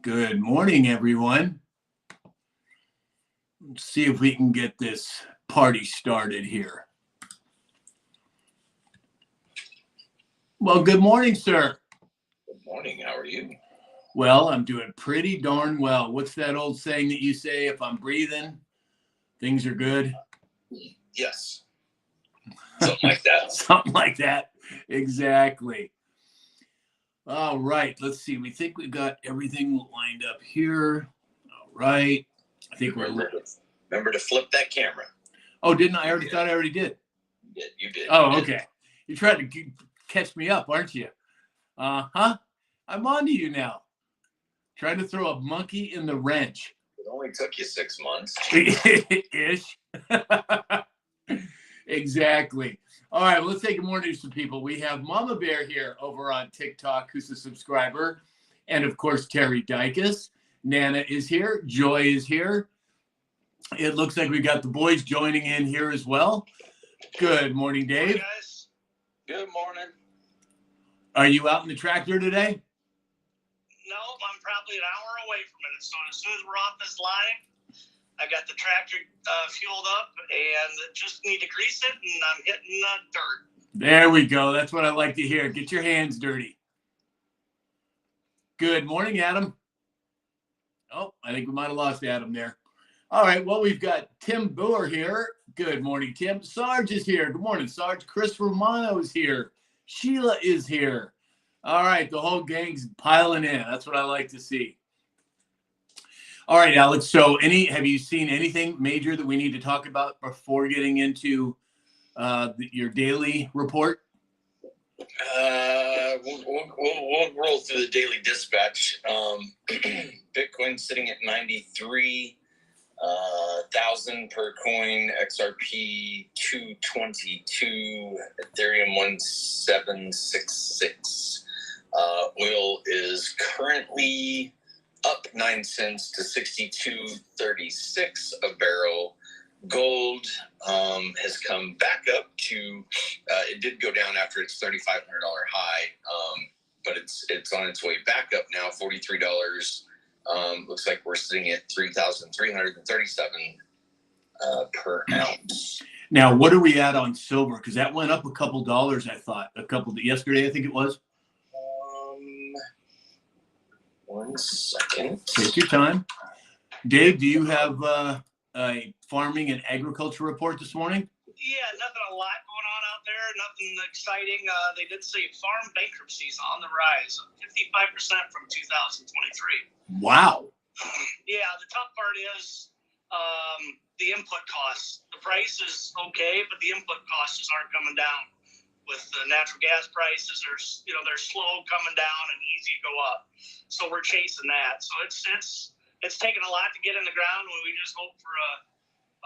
Good morning, everyone. Let's see if we can get this party started here. Well, good morning, sir. Good morning. How are you? Well, I'm doing pretty darn well. What's that old saying that you say? If I'm breathing, things are good. Yes. Something like that. Something like that. Exactly. All right. Let's see. We think we've got everything lined up here. All right. I think Remember to flip that camera. Oh, didn't I? I already thought I already did. You did. Oh, okay. You're trying to catch me up, aren't you? Uh-huh. I'm on to you now. Trying to throw a monkey in the wrench. It only took you 6 months. Ish. Exactly. All right, well, let's say good morning to some people. We have Mama Bear here over on TikTok, who's a subscriber. And, of course, Terry Dykes. Nana is here. Joy is here. It looks like we got the boys joining in here as well. Good morning, Dave. Hey guys. Good morning. Are you out in the tractor today? No, I'm probably an hour away from it. So as soon as we're off this line, I got the tractor fueled up and just need to grease it, and I'm hitting dirt. There we go. That's what I like to hear. Get your hands dirty. Good morning, Adam. Oh, I think we might have lost Adam there. All right, well, we've got Tim Boer here. Good morning, Tim. Sarge is here. Good morning, Sarge. Chris Romano is here. Sheila is here. All right, the whole gang's piling in. That's what I like to see. All right, Alex. So, have you seen anything major that we need to talk about before getting into your daily report? We'll roll through the daily dispatch. Bitcoin sitting at 93,000 per coin. XRP 222. Ethereum 1766. Oil is currently up 9 cents to 62.36 a barrel. Gold has come back up to. It did go down after its $3,500 high, but it's on its way back up now. $43. Looks like we're sitting at 3,337 per ounce. Now, what are we at on silver? Because that went up a couple dollars. I thought yesterday. I think it was. 1 second. Take your time. Dave, do you have a farming and agriculture report this morning? Yeah, nothing a lot going on out there. Nothing exciting. They did say farm bankruptcies on the rise, 55% from 2023. Wow. Yeah, the tough part is the input costs. The price is okay, but the input costs aren't coming down. With the natural gas prices, they're slow coming down and easy to go up. So we're chasing that. So it's taken a lot to get in the ground when we just hope for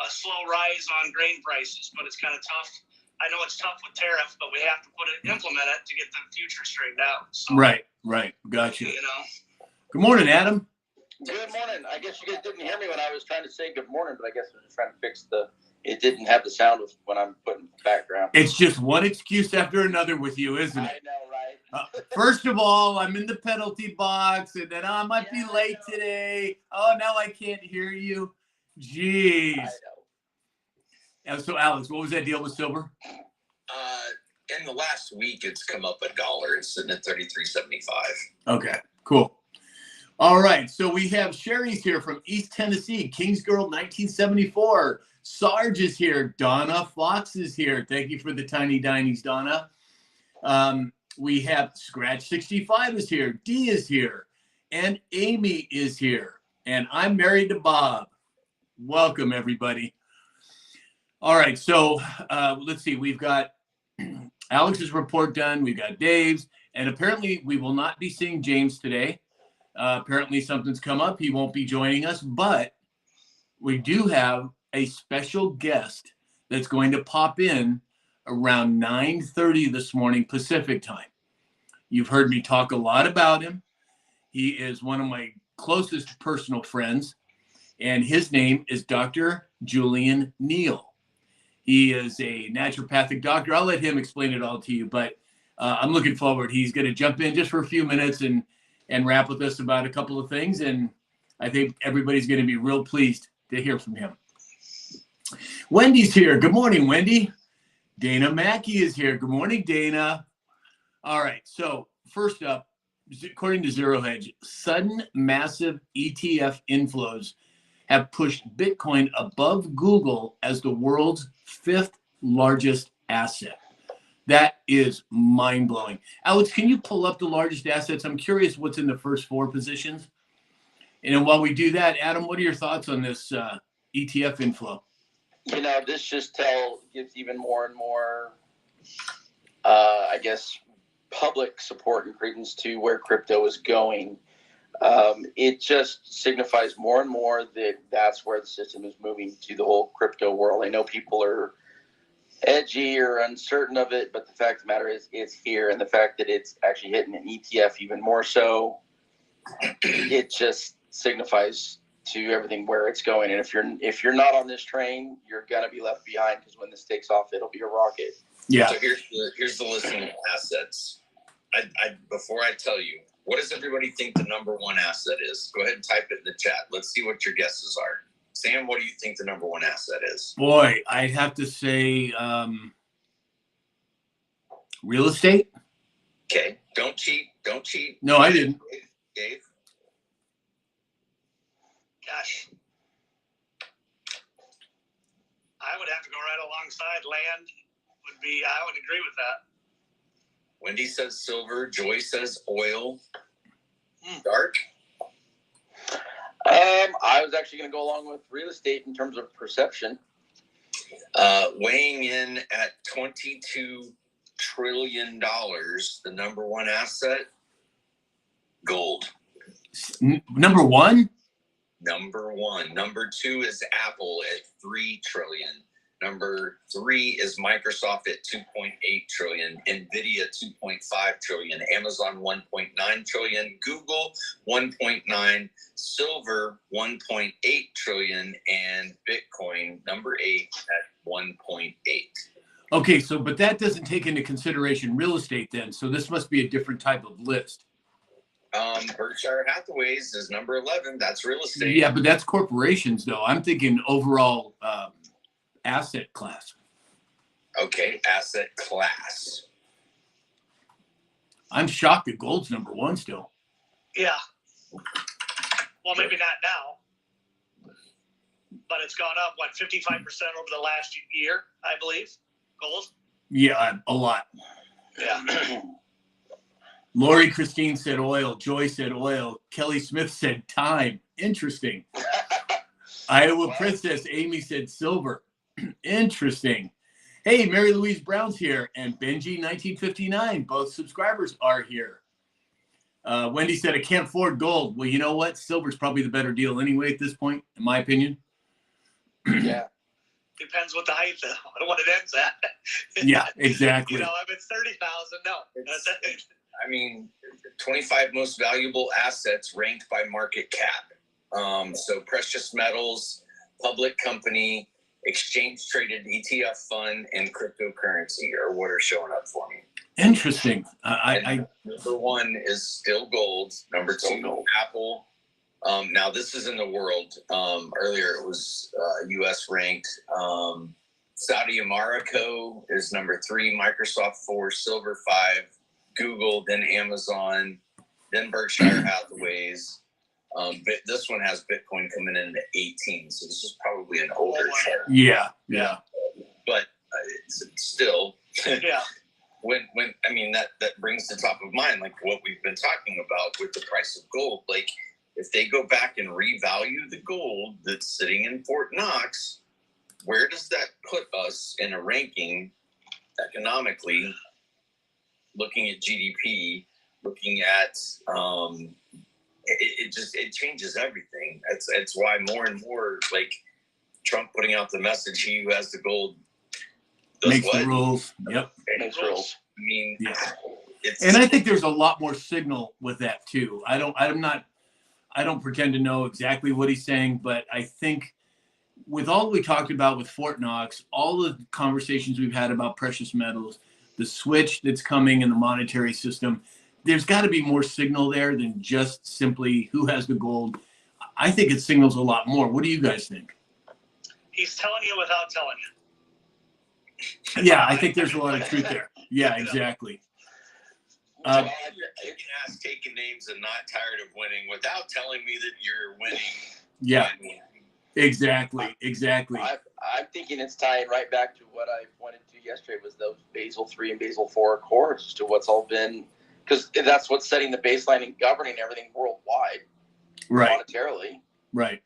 a slow rise on grain prices, but it's kind of tough. I know it's tough with tariffs, but we have to implement it to get the future straightened out. So, right. Gotcha. Good morning, Adam. Good morning. I guess you guys didn't hear me when I was trying to say good morning, but I guess I was trying to fix it didn't have the sound of when I'm putting the background. It's just one excuse after another with you, isn't it? I know, right? First of all, I'm in the penalty box, and then I might be late today. Oh, now I can't hear you. Jeez. I know. So, Alex, what was that deal with silver? In the last week, it's come up $1. It's sitting at 33.75. Okay, cool. All right, so we have Sherry's here from East Tennessee, Kingsgirl 1974. Sarge is here. Donna Fox is here. Thank you for the tiny dinies, Donna. We have Scratch 65 is here. Dee is here. And Amy is here. And I'm married to Bob. Welcome, everybody. All right, so let's see. We've got Alex's report done. We've got Dave's. And apparently we will not be seeing James today. Apparently something's come up. He won't be joining us. But we do have a special guest that's going to pop in around 9:30 this morning Pacific time. You've heard me talk a lot about him. He is one of my closest personal friends, and his name is Dr. Julian Neal. He is a naturopathic doctor. I'll let him explain it all to you, but I'm looking forward. He's going to jump in just for a few minutes and and rap with us about a couple of things. And I think everybody's going to be real pleased to hear from him. Wendy's here. Good morning, Wendy. Dana Mackey is here. Good morning, Dana. All right. So first up, according to Zero Hedge, sudden massive ETF inflows have pushed Bitcoin above Google as the world's 5th largest asset. That is mind-blowing. Alex, can you pull up the largest assets? I'm curious what's in the first 4 positions. And then while we do that, Adam, what are your thoughts on this ETF inflow? This just gives even more and more, I guess, public support and credence to where crypto is going. It just signifies more and more that that's where the system is moving to, the whole crypto world. I know people are edgy or uncertain of it, but the fact of the matter is it's here, and the fact that it's actually hitting an ETF even more so, it just signifies to everything where it's going. And if you're not on this train, you're gonna be left behind, because when this takes off, it'll be a rocket. Yeah. So here's the listing of assets. Before I tell you, what does everybody think the number 1 asset is? Go ahead and type it in the chat. Let's see what your guesses are. Sam, what do you think the number 1 asset is? Boy, I'd have to say real estate. Okay, don't cheat. Don't cheat. No, I didn't. Dave? Gosh. I would have to go right alongside land. I would agree with that. Wendy says silver. Joy says oil. Dark? I was actually going to go along with real estate in terms of perception. Weighing in at $22 trillion, the number 1 asset, gold. Number 1? Number 1. Number 2 is Apple at $3 trillion. Number 3 is Microsoft at $2.8 trillion, Nvidia $2.5 trillion, Amazon $1.9 trillion, Google $1.9, silver $1.8 trillion, and Bitcoin number 8 at 1.8. Okay, so but that doesn't take into consideration real estate then. So this must be a different type of list. Berkshire Hathaway's is number 11. That's real estate. Yeah, but that's corporations though. I'm thinking overall asset class. Okay, asset class. I'm shocked that gold's number 1 still. Yeah. Well, maybe not now, but it's gone up, 55% over the last year, I believe, gold. Yeah, a lot. Yeah. Lori Christine said oil. Joy said oil. Kelly Smith said time. Interesting. Iowa Princess Amy said silver. Interesting. Hey, Mary Louise Brown's here, and Benji 1959. Both subscribers are here. Wendy said, I can't afford gold. Well, you know what? Silver's probably the better deal anyway at this point, in my opinion. Yeah. Depends what the height is, what it ends at. Yeah, exactly. If it's 30,000, no. I mean, 25 most valuable assets ranked by market cap. So precious metals, public company, exchange traded ETF fund, and cryptocurrency are what are showing up for me. Interesting. Number 1 is still gold. Number 2, Apple. Now this is in the world. Earlier it was U.S. ranked. Saudi Aramco is number 3. Microsoft 4. Silver 5. Google, then Amazon, then Berkshire Hathaway's. But this one has Bitcoin coming in at 18, so this is probably an older chart. Yeah. But it's still, Yeah. when I mean that brings to top of mind like what we've been talking about with the price of gold. Like if they go back and revalue the gold that's sitting in Fort Knox, where does that put us in a ranking economically? Looking at GDP, looking at it changes everything. It's why more and more like Trump putting out the message, he who has the gold does Makes what? the rules. Yep. Makes rules. I mean, Yeah. it's, And I think there's a lot more signal with that too. I don't pretend to know exactly what he's saying, but I think with all we talked about with Fort Knox, all the conversations we've had about precious metals, the switch that's coming in the monetary system, there's got to be more signal there than just simply who has the gold. I think it signals a lot more. What do you guys think? He's telling you without telling you. Yeah, I think there's a lot of truth there. Yeah, exactly. Well, you can ask taking names and not tired of winning without telling me that you're winning. Yeah, exactly. I'm thinking it's tying right back to what I pointed to yesterday was those Basel III and Basel IV Accords as to what's all been, because that's what's setting the baseline and governing everything worldwide, Right. monetarily. Right.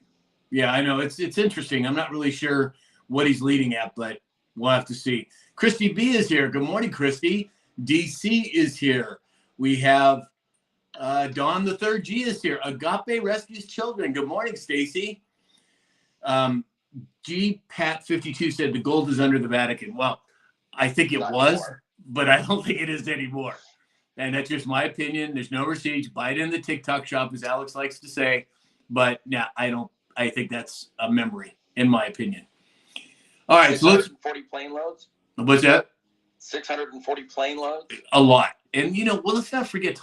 Yeah, I know. It's interesting. I'm not really sure what he's leading at, but we'll have to see. Christy B is here. Good morning, Christy. DC is here. We have Dawn the Third G is here. Agape Rescues Children. Good morning, Stacy. G Pat 52 said the gold is under the Vatican. Well, I think it Not was, anymore. but I don't think it is anymore. And that's just my opinion. There's no receipts. Buy it in the TikTok shop, as Alex likes to say. But yeah, I think that's a memory, in my opinion. All right, so let's. 640 plane loads. What's that? 640 plane loads. A lot. And, well, let's not forget,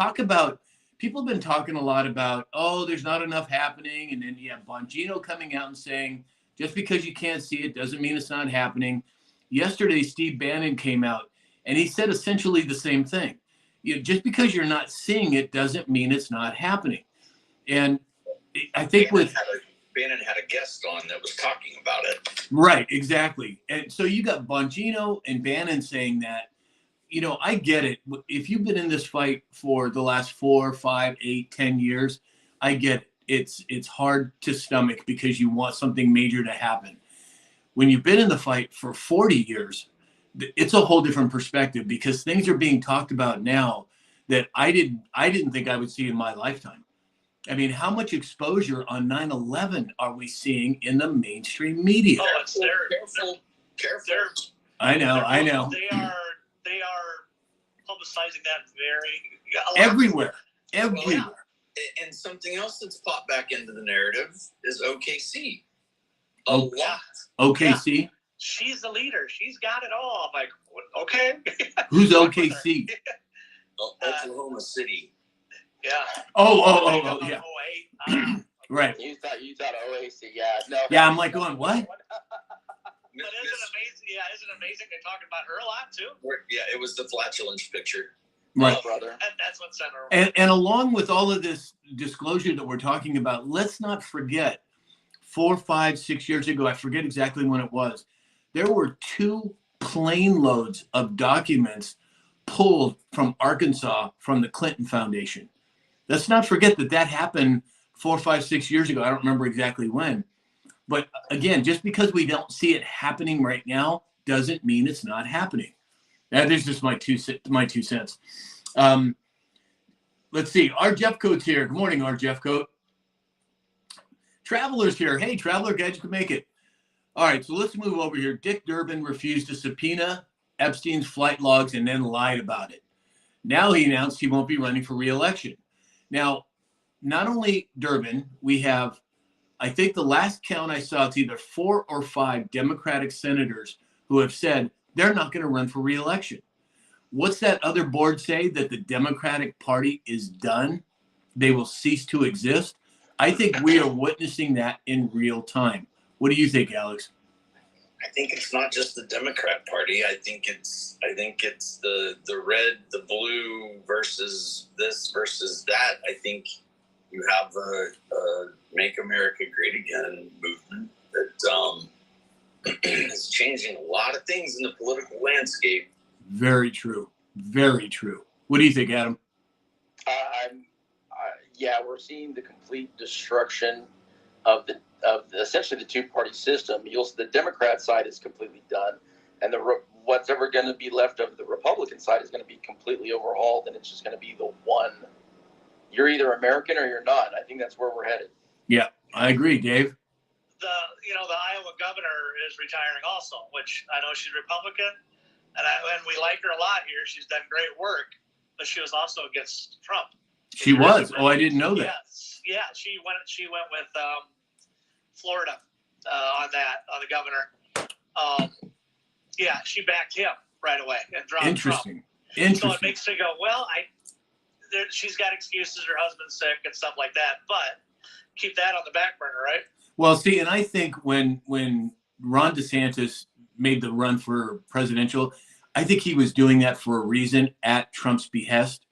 people have been talking a lot about, there's not enough happening. And then you have Bongino coming out and saying, just because you can't see it doesn't mean it's not happening. Yesterday, Steve Bannon came out and he said essentially the same thing. Just because you're not seeing it doesn't mean it's not happening. And I think Bannon had a guest on that was talking about it. Right, exactly. And so you got Bongino and Bannon saying that, I get it. If you've been in this fight for the last 4, 5, 8, 10 years, I get it. It's hard to stomach because you want something major to happen. When you've been in the fight for 40 years, it's a whole different perspective because things are being talked about now that I didn't think I would see in my lifetime. I mean, how much exposure on 9/11 are we seeing in the mainstream media? Oh, it's there. Careful. I know. They are publicizing that Everywhere. And something else that's popped back into the narrative is OKC. A Oh, lot. OKC? She's the leader. She's got it all. I'm like, okay. Who's OKC? Oklahoma City. Yeah. Oh, yeah. 08. Right. You thought OAC, yeah. No. Yeah, I'm like going, what? But isn't it amazing? Yeah, isn't it amazing? They're talking about her a lot too. Yeah, it was the flatulence picture. Right. Brother. And that's what sent her. And along with all of this disclosure that we're talking about, let's not forget 4, 5, 6 years ago, I forget exactly when it was, there were 2 plane loads of documents pulled from Arkansas from the Clinton Foundation. Let's not forget that happened 4, 5, 6 years ago. I don't remember exactly when. But again, just because we don't see it happening right now doesn't mean it's not happening. That is just my 2 cents. Let's see. R. Jeffcoat's here. Good morning, R. Jeffcoat. Traveler's here. Hey, Traveler, glad you could make it. All right, so let's move over here. Dick Durbin refused to subpoena Epstein's flight logs and then lied about it. Now he announced he won't be running for re-election. Now, not only Durbin, we have, I think the last count I saw, it's either 4 or 5 Democratic senators who have said they're not going to run for re-election. What's that other board say? That the Democratic Party is done? They will cease to exist? I think we are witnessing that in real time. What do you think, Alex? I think it's not just the Democrat Party. I think it's the red, the blue versus this versus that. I think you have a Make America Great Again movement that is changing a lot of things in the political landscape. Very true. Very true. What do you think, Adam? Yeah, we're seeing the complete destruction of the essentially the 2-party system. The Democrat side is completely done, and what's ever going to be left of the Republican side is going to be completely overhauled, and it's just going to be the one. You're either American or you're not. I think that's where we're headed. Yeah, I agree, Dave. The Iowa governor is retiring also, which I know she's Republican, and we like her a lot here. She's done great work, but she was also against Trump. She was. Oh, I didn't know that. Yes. Yeah, she went with Florida on the governor. Yeah, she backed him right away and dropped Interesting. Trump. So it makes me go, well, she's got excuses. Her husband's sick and stuff like that. But keep that on the back burner, right? Well, see, and I think when Ron DeSantis made the run for presidential, I think he was doing that for a reason at Trump's behest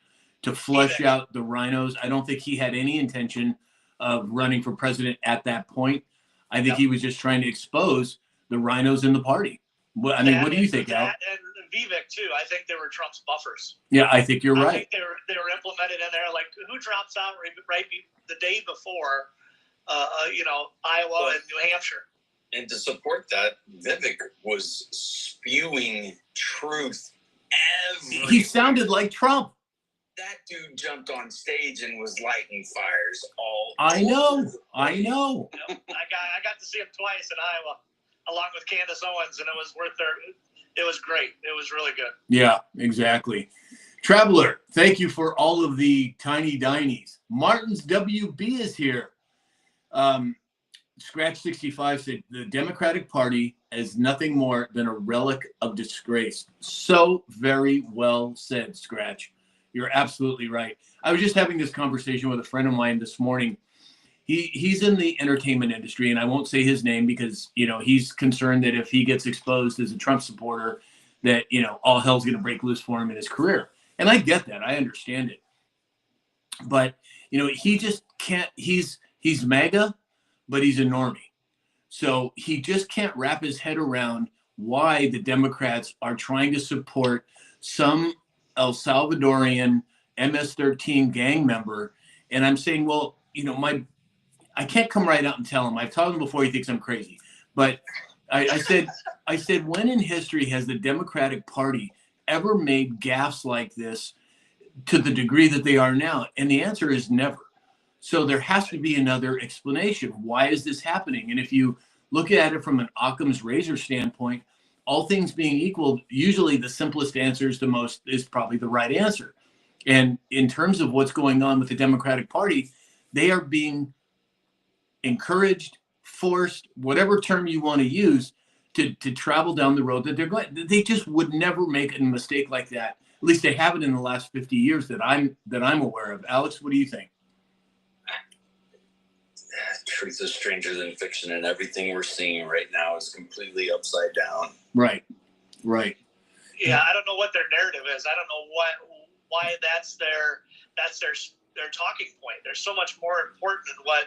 to flush out the rhinos. I don't think he had any intention of running for president at that point. I think he was just trying to expose the rhinos in the party. What do you think, Al? And Vivek too. I think they were Trump's buffers. Yeah, I think you're right. I think they were implemented in there. Like, who drops out right the day before, Iowa and New Hampshire? And to support that, Vivek was spewing truth everywhere. He sounded like Trump. That dude jumped on stage and was lighting fires all I know. Yep. I got to see him twice in Iowa, along with Candace Owens, and it was it was great. It was really good. Yeah, exactly. Traveler, thank you for all of the tiny dinies. Martin's WB is here. Scratch 65 said the Democratic Party is nothing more than a relic of disgrace. So very well said, Scratch. You're absolutely right. I was just having this conversation with a friend of mine this morning. He's in the entertainment industry, and I won't say his name because, he's concerned that if he gets exposed as a Trump supporter, that, all hell's going to break loose for him in his career. And I get that. I understand it. But, he just can't, he's MAGA, but he's a normie. So he just can't wrap his head around why the Democrats are trying to support some El Salvadorian MS-13 gang member. And I'm saying, well, I can't come right out and tell him. I've told him before he thinks I'm crazy. But I said, when in history has the Democratic Party ever made gaffes like this to the degree that they are now? And the answer is never. So there has to be another explanation. Why is this happening? And if you look at it from an Occam's razor standpoint, all things being equal, usually the simplest answer is probably the right answer. And in terms of what's going on with the Democratic Party, they are being encouraged, forced, whatever term you want to use, to travel down the road that they're going. They just would never make a mistake like that. At least they haven't in the last 50 years that I'm aware of. Alex, what do you think? Truth is stranger than fiction, and everything we're seeing right now is completely upside down. Right. Yeah, I don't know what their narrative is. I don't know why that's their talking point. There's so much more important than what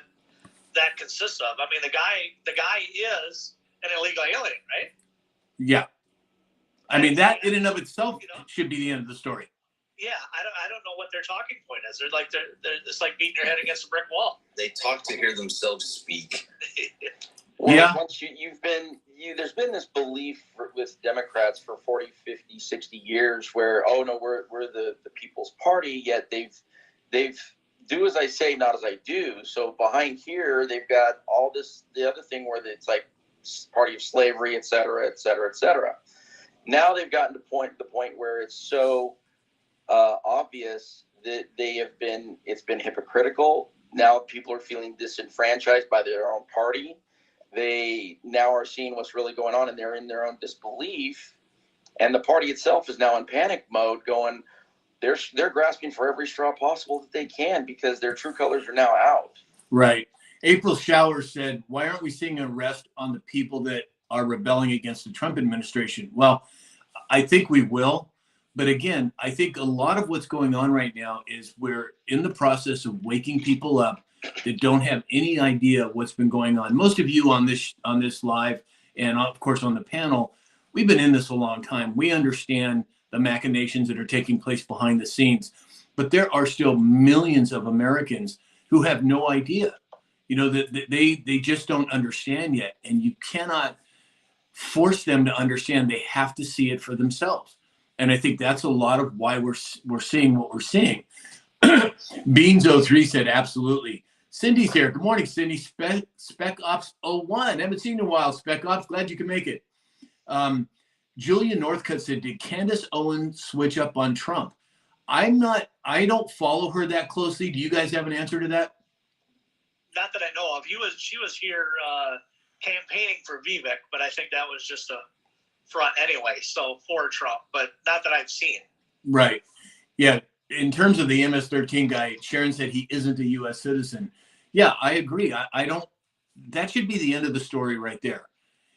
that consists of. I mean, the guy is an illegal alien, right? Yeah. I mean, that in and of itself should be the end of the story. Yeah, I don't know what their talking point is. They're it's like beating your head against a brick wall. They talk to hear themselves speak. Well, yeah. Once there's been this belief with Democrats for 40, 50, 60 years where, oh no, we're the people's party, yet they've do as I say, not as I do. So behind here, they've got all the other thing where it's like party of slavery, et cetera, et cetera, et cetera. Now they've gotten to the point where it's so obvious that it's been hypocritical. Now people are feeling disenfranchised by their own party. They now are seeing what's really going on, and they're in their own disbelief. And the party itself is now in panic mode, going, they're grasping for every straw possible that they can because their true colors are now out. Right. April Shower said, why aren't we seeing an arrest on the people that are rebelling against the Trump administration? Well, I think we will. But again, I think a lot of what's going on right now is we're in the process of waking people up that don't have any idea what's been going on. Most of you on this live and of course on the panel, we've been in this a long time. We understand the machinations that are taking place behind the scenes, but there are still millions of Americans who have no idea, that they just don't understand yet. And you cannot force them to understand. They have to see it for themselves. And I think that's a lot of why we're seeing what we're seeing. Beans03 said, absolutely. Cindy's here. Good morning, Cindy. Spec Ops 01. Haven't seen you in a while, Spec Ops. Glad you can make it. Julia Northcutt said, did Candace Owens switch up on Trump? I don't follow her that closely. Do you guys have an answer to that? Not that I know of. She was here campaigning for Vivek, but I think that was just a front anyway, so for Trump, but not that I've seen. Right. Yeah. in terms of the MS-13 guy, Sharon said he isn't a U.S. citizen. Yeah, I agree. I don't. That should be the end of the story right there.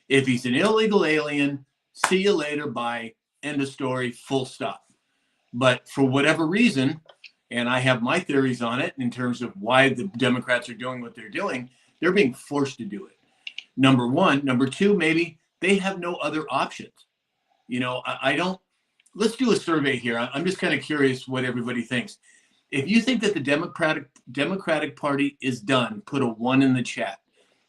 If he's an illegal alien, see you later. Bye. End of story. Full stop. But for whatever reason, and I have my theories on it in terms of why the Democrats are doing what they're doing, they're being forced to do it. Number one. Number two, maybe they have no other options. You know, I don't. Let's do a survey here. I'm just kind of curious what everybody thinks. If you think that the Democratic Party is done, put a 1 in the chat.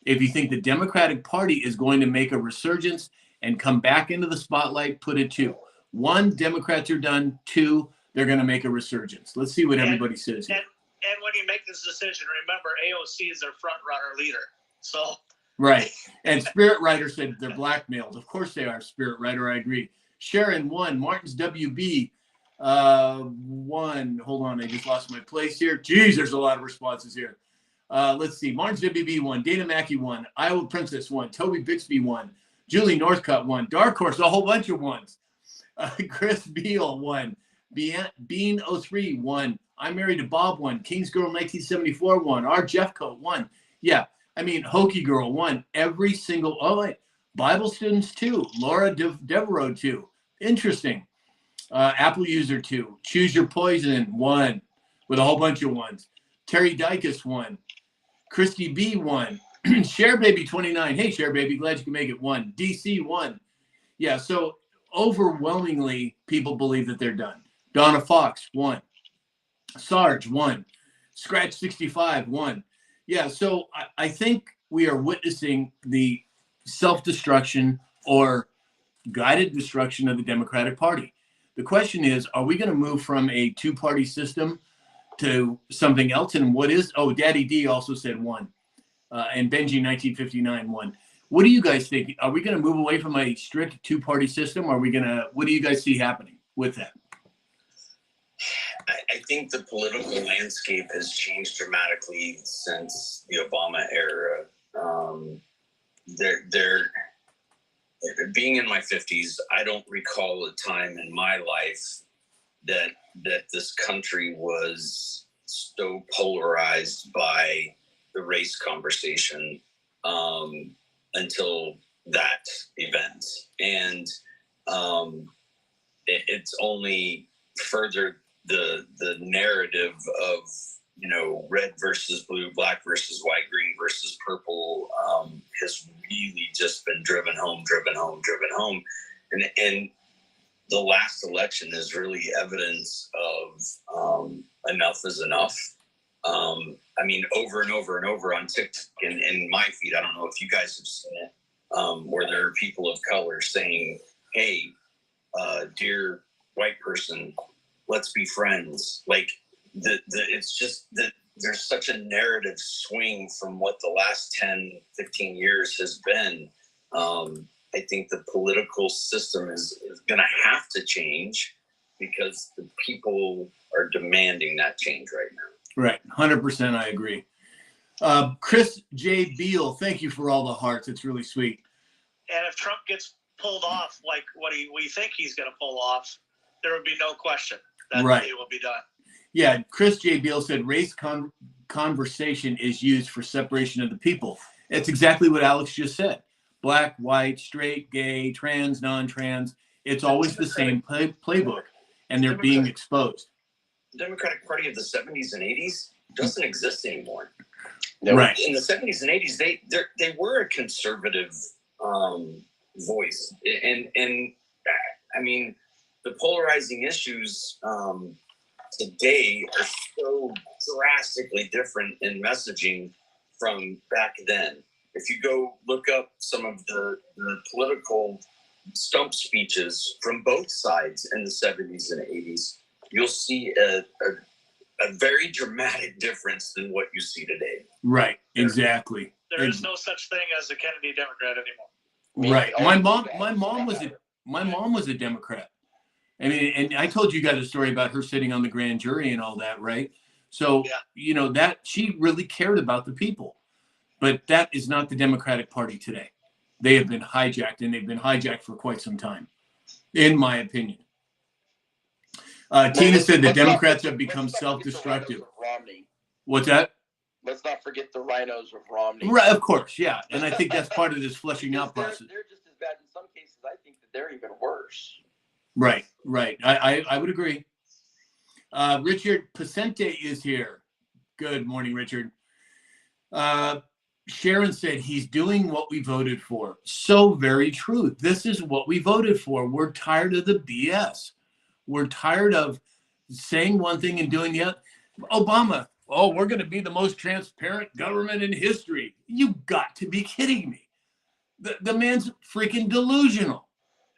If you think the Democratic Party is going to make a resurgence and come back into the spotlight, put a 2. 1, Democrats are done. 2, they're going to make a resurgence. Let's see what everybody says here. And when you make this decision, remember AOC is their front runner leader. So right. And Spirit Rider said they're blackmailed. Of course they are, Spirit Rider. I agree. Sharon 1, Martin's WB 1. Hold on, I just lost my place here. Geez, there's a lot of responses here. Let's see. Martin's WB 1, Dana Mackey 1, Iowa Princess 1, Toby Bixby 1, Julie Northcutt 1, Dark Horse, a whole bunch of 1s. Chris Beal 1, Bean 03 1, I'm Married to Bob 1, King's Girl 1974 1, R Jeffcoat 1. Yeah, I mean Hokey Girl 1. Every single. Oh wait, Bible Students 2, Laura Devereaux 2. Interesting. Apple User 2, Choose Your Poison 1, with a whole bunch of 1s. Terry Dykus 1, Christy B 1, Share Baby 29. Hey Share Baby, glad you can make it 1. DC 1. Yeah, so overwhelmingly people believe that they're done. Donna Fox 1, Sarge 1, Scratch 65 1. Yeah, so I think we are witnessing the self-destruction or guided destruction of the Democratic Party. The question is, are we going to move from a two-party system to something else? And what is, oh, Daddy D also said 1. And Benji 1959 1. What do you guys think? Are we going to move away from a strict two-party system? Or are we going to, what do you guys see happening with that? I think the political landscape has changed dramatically since the Obama era. Being in my 50s, I don't recall a time in my life that this country was so polarized by the race conversation until that event. And it's only furthered the narrative of, you know, red versus blue, black versus white, green versus purple has really just been driven home. And the last election is really evidence of enough is enough. I mean, over and over and over on TikTok and in my feed, I don't know if you guys have seen it, where there are people of color saying, hey, dear white person, let's be friends. Like, it's just that there's such a narrative swing from what the last 10, 15 years has been. I think the political system is going to have to change because the people are demanding that change right now. Right. 100%. I agree. Chris J. Beal, thank you for all the hearts. It's really sweet. And if Trump gets pulled off like what we think he's going to pull off, there would be no question that it will be done. Yeah. Chris J. Beal said race conversation is used for separation of the people. It's exactly what Alex just said. Black, white, straight, gay, trans, non-trans. It's always the same playbook, and they're being exposed. The Democratic Party of the 70s and 80s doesn't exist anymore. Right. In the 70s and 80s, they were a conservative voice. And I mean, the polarizing issues today are so drastically different in messaging from back then. If you go look up some of the political stump speeches from both sides in the 70s and 80s, you'll see a very dramatic difference than what you see today. Right, exactly. There is no such thing as a Kennedy Democrat anymore. Right. My mom was a Democrat. I mean, and I told you guys a story about her sitting on the grand jury and all that, right? So, you know, that she really cared about the people. But that is not the Democratic Party today. They have been hijacked, and they've been hijacked for quite some time, in my opinion. Tina said the Let's not Democrats forget- have become let's not forget the self-destructive. rhinos of Romney. What's that? Let's not forget the rhinos of Romney. Right, of course, yeah. And I think that's part of this fleshing Because out process. They're just as bad in some cases. I think that they're even worse. Right. I would agree. Richard Pacente is here. Good morning, Richard. Sharon said he's doing what we voted for. So very true. This is what we voted for. We're tired of the BS. We're tired of saying one thing and doing the other. Obama, oh, we're going to be the most transparent government in history. You got to be kidding me. The man's freaking delusional.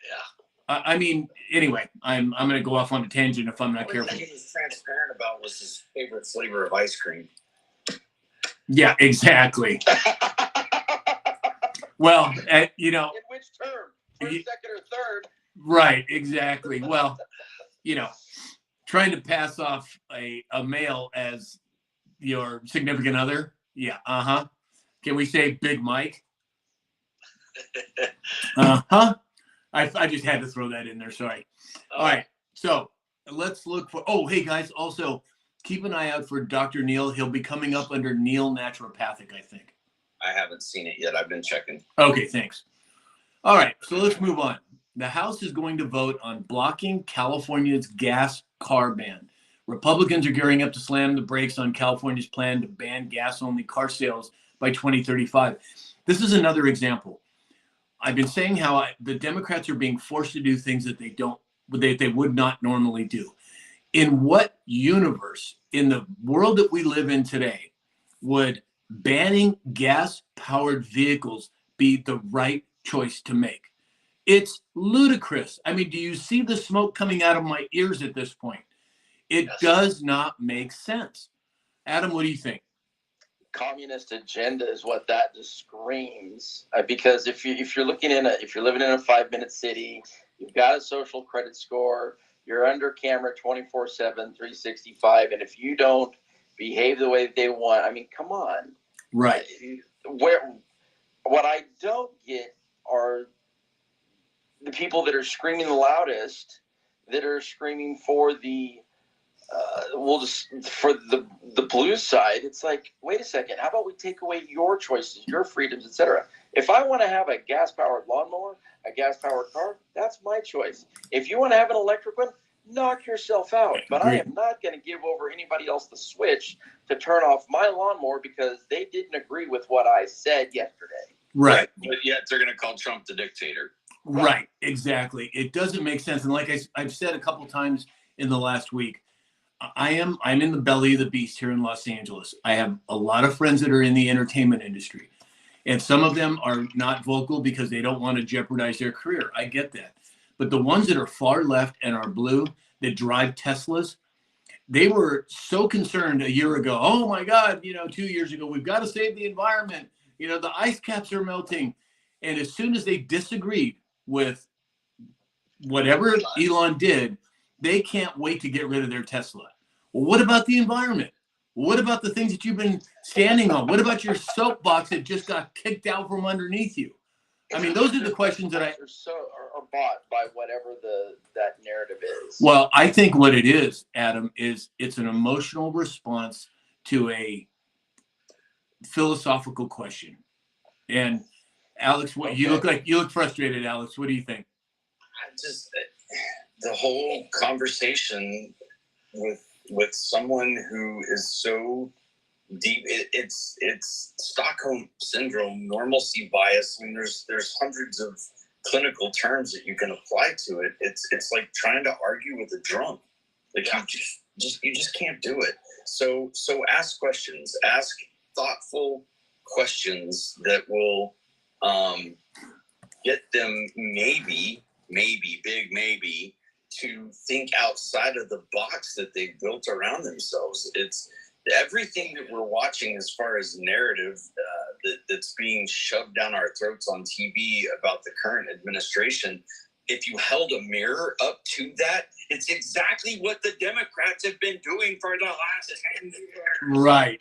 Yeah. I mean, anyway, I'm going to go off on a tangent if I'm not What careful. he was transparent about was his favorite flavor of ice cream. Yeah, exactly. Well, you know, In which term? First, second, or third? right, exactly. Well, you know, trying to pass off a male as your significant other. Yeah, uh-huh. Can we say Big Mike? Uh-huh. I just had to throw that in there. Sorry. All right. So let's look for, oh, hey guys, also keep an eye out for Dr. Neil. He'll be coming up under Neil Naturopathic, I think. I haven't seen it yet. I've been checking. Okay, thanks. All right, so let's move on. The House is going to vote on blocking California's gas car ban. Republicans are gearing up to slam the brakes on California's plan to ban gas-only car sales by 2035. This is another example. I've been saying how the Democrats are being forced to do things that they would not normally do. In what universe, in the world that we live in today, would banning gas-powered vehicles be the right choice to make? It's ludicrous. I mean, do you see the smoke coming out of my ears at this point? It Yes. does not make sense. Adam, what do you think? Communist agenda is what that just screams. Because if you're living in a 5-minute city, you've got a social credit score, you're under camera 24/7, 365, and if you don't behave the way they want, I mean, come on. Right. What I don't get are the people that are screaming the loudest, that are screaming for the for the blue side. It's like, wait a second, how about we take away your choices, your freedoms, etc. If I want to have a gas-powered lawnmower, a gas-powered car, that's my choice. If you want to have an electric one, knock yourself out. But I am not going to give over anybody else the switch to turn off my lawnmower because they didn't agree with what I said yesterday. Right. But yet they're going to call Trump the dictator. Right. Exactly. It doesn't make sense. And like I've said a couple times in the last week, I'm in the belly of the beast here in Los Angeles. I have a lot of friends that are in the entertainment industry, and some of them are not vocal because they don't want to jeopardize their career. I get that. But the ones that are far left and are blue that drive Teslas, they were so concerned a year ago. Oh my God, 2 years ago, we've got to save the environment. The ice caps are melting. And as soon as they disagreed with whatever Elon did, they can't wait to get rid of their Tesla. Well, what about the environment? What about the things that you've been standing on? What about your soapbox that just got kicked out from underneath you? I mean, those are the questions that are bought by whatever that narrative is. Well, I think what it is, Adam, is it's an emotional response to a philosophical question. And Alex, you look frustrated, Alex. What do you think? The whole conversation with someone who is so deep, it's Stockholm syndrome, normalcy bias. I mean, there's hundreds of clinical terms that you can apply to it. It's like trying to argue with a drum. Like you just can't do it. So ask questions, ask thoughtful questions that will get them maybe big maybe to think outside of the box that they've built around themselves. It's everything that we're watching as far as narrative that's being shoved down our throats on TV about the current administration. If you held a mirror up to that, it's exactly what the Democrats have been doing for the last 10 years. Right.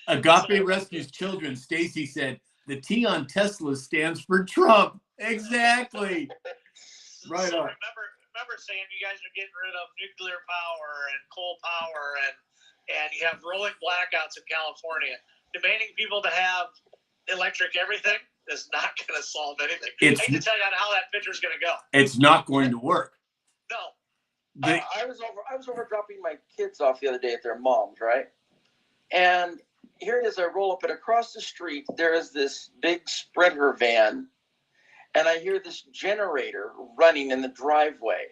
Agape Rescues Children. Stacy said, the T on Tesla stands for Trump. Exactly. Right So on. remember remember saying you guys are getting rid of nuclear power and coal power, and you have rolling blackouts in California. Demanding people to have electric everything is not going to solve anything. I hate to tell you how that picture's going to go. It's not going to work. No. I was over dropping my kids off the other day at their mom's, right? And here it is, I roll up, and across the street there is this big Sprinter van, and I hear this generator running in the driveway.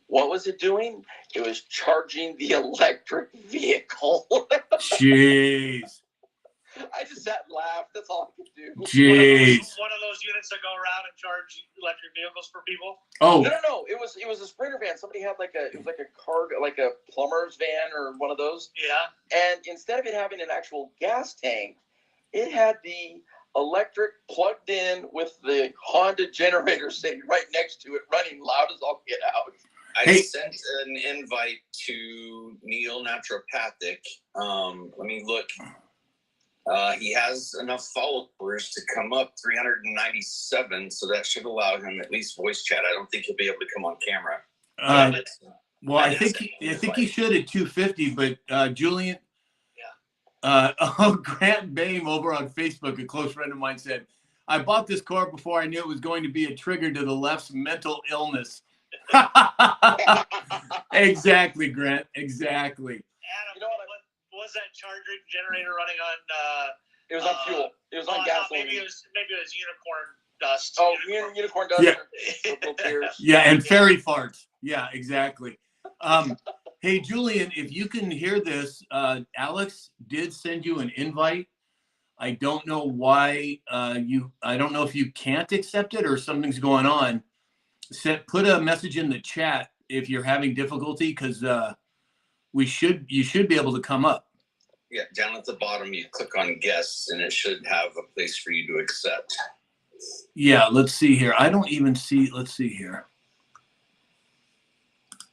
What was it doing? It was charging the electric vehicle. Jeez. I just sat and laughed. That's all I could do. Jeez. One of those units that go around and charge electric vehicles for people. Oh. No. It was a Sprinter van. Somebody had it was like a cargo, like a plumber's van or one of those. Yeah. And instead of it having an actual gas tank, it had the electric plugged in with the Honda generator sitting right next to it, running loud as all get out. I sent an invite to Neil Naturopathic. Let me look. He has enough followers to come up 397, so that should allow him at least voice chat. I don't think he'll be able to come on camera. Well, I think he should at 250, but Julian, Grant Bame over on Facebook, a close friend of mine, said, "I bought this car before I knew it was going to be a trigger to the left's mental illness." Exactly, Grant. Exactly. Adam, you know what was that charger generator running on? It was on fuel. It was on gasoline. Maybe it was unicorn dust. Oh, unicorn dust. Yeah. Yeah, and fairy farts. Yeah, exactly. Hey, Julian, if you can hear this, Alex did send you an invite. I don't know why I don't know if you can't accept it or something's going on. Put a message in the chat if you're having difficulty, because you should be able to come up. Yeah, down at the bottom, you click on guests, and it should have a place for you to accept. Yeah, let's see here. I don't even see. Let's see here.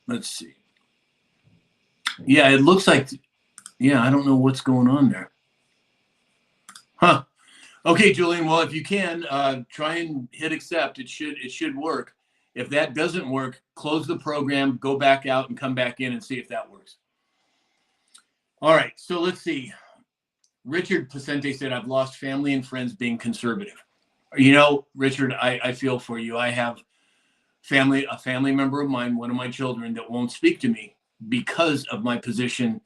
Let's see. Yeah, it looks like. Yeah, I don't know what's going on there. Huh. Okay, Julian. Well, if you can, try and hit accept. It should work. If that doesn't work, close the program, go back out, and come back in and see if that works. All right, so let's see. Richard Placente said, "I've lost family and friends being conservative." You know, Richard, I feel for you. I have a family member of mine, one of my children, that won't speak to me because of my position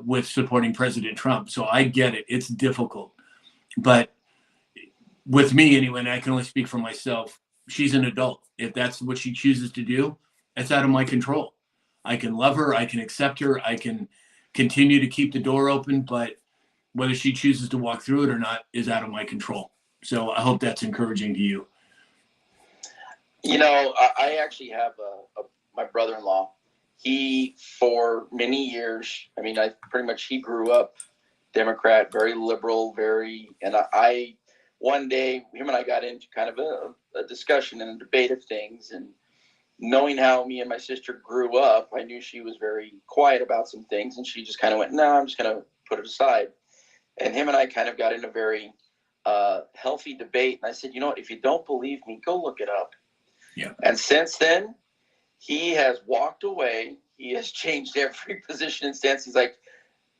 with supporting President Trump. So I get it. It's difficult. But with me anyway, and I can only speak for myself, she's an adult. If that's what she chooses to do, that's out of my control. I can love her. I can accept her. I can continue to keep the door open, but whether she chooses to walk through it or not is out of my control. So I hope that's encouraging to you. You know, I actually have my brother-in-law. He, for many years, I mean, he grew up Democrat, very liberal, and I one day, him and I got into kind of a discussion and a debate of things, and knowing how me and my sister grew up, I knew she was very quiet about some things, and she just kind of went, "No, I'm just going to put it aside." And him and I kind of got in a very healthy debate. And I said, "You know what, if you don't believe me, go look it up." Yeah. And since then, he has walked away. He has changed every position and stance. He's like,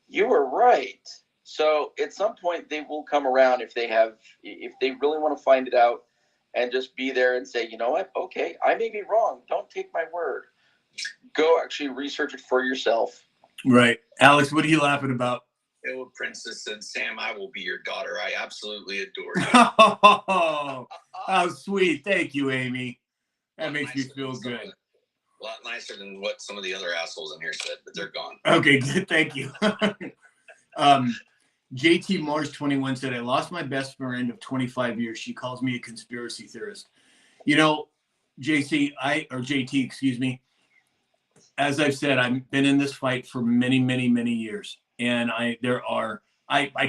"You were right." So at some point they will come around if they really want to find it out and just be there and say, "You know what? Okay, I may be wrong. Don't take my word. Go actually research it for yourself." Right. Alex, what are you laughing about? Iowa Princess said, "Sam, I will be your daughter. I absolutely adore you." Oh, how sweet. Thank you, Amy. That makes me feel good. A lot nicer than what some of the other assholes in here said, but they're gone. Okay, good. Thank you. JT Mars 21 said, "I lost my best friend of 25 years. She calls me a conspiracy theorist." You know, JT, excuse me. As I've said, I've been in this fight for many, many, many years. And I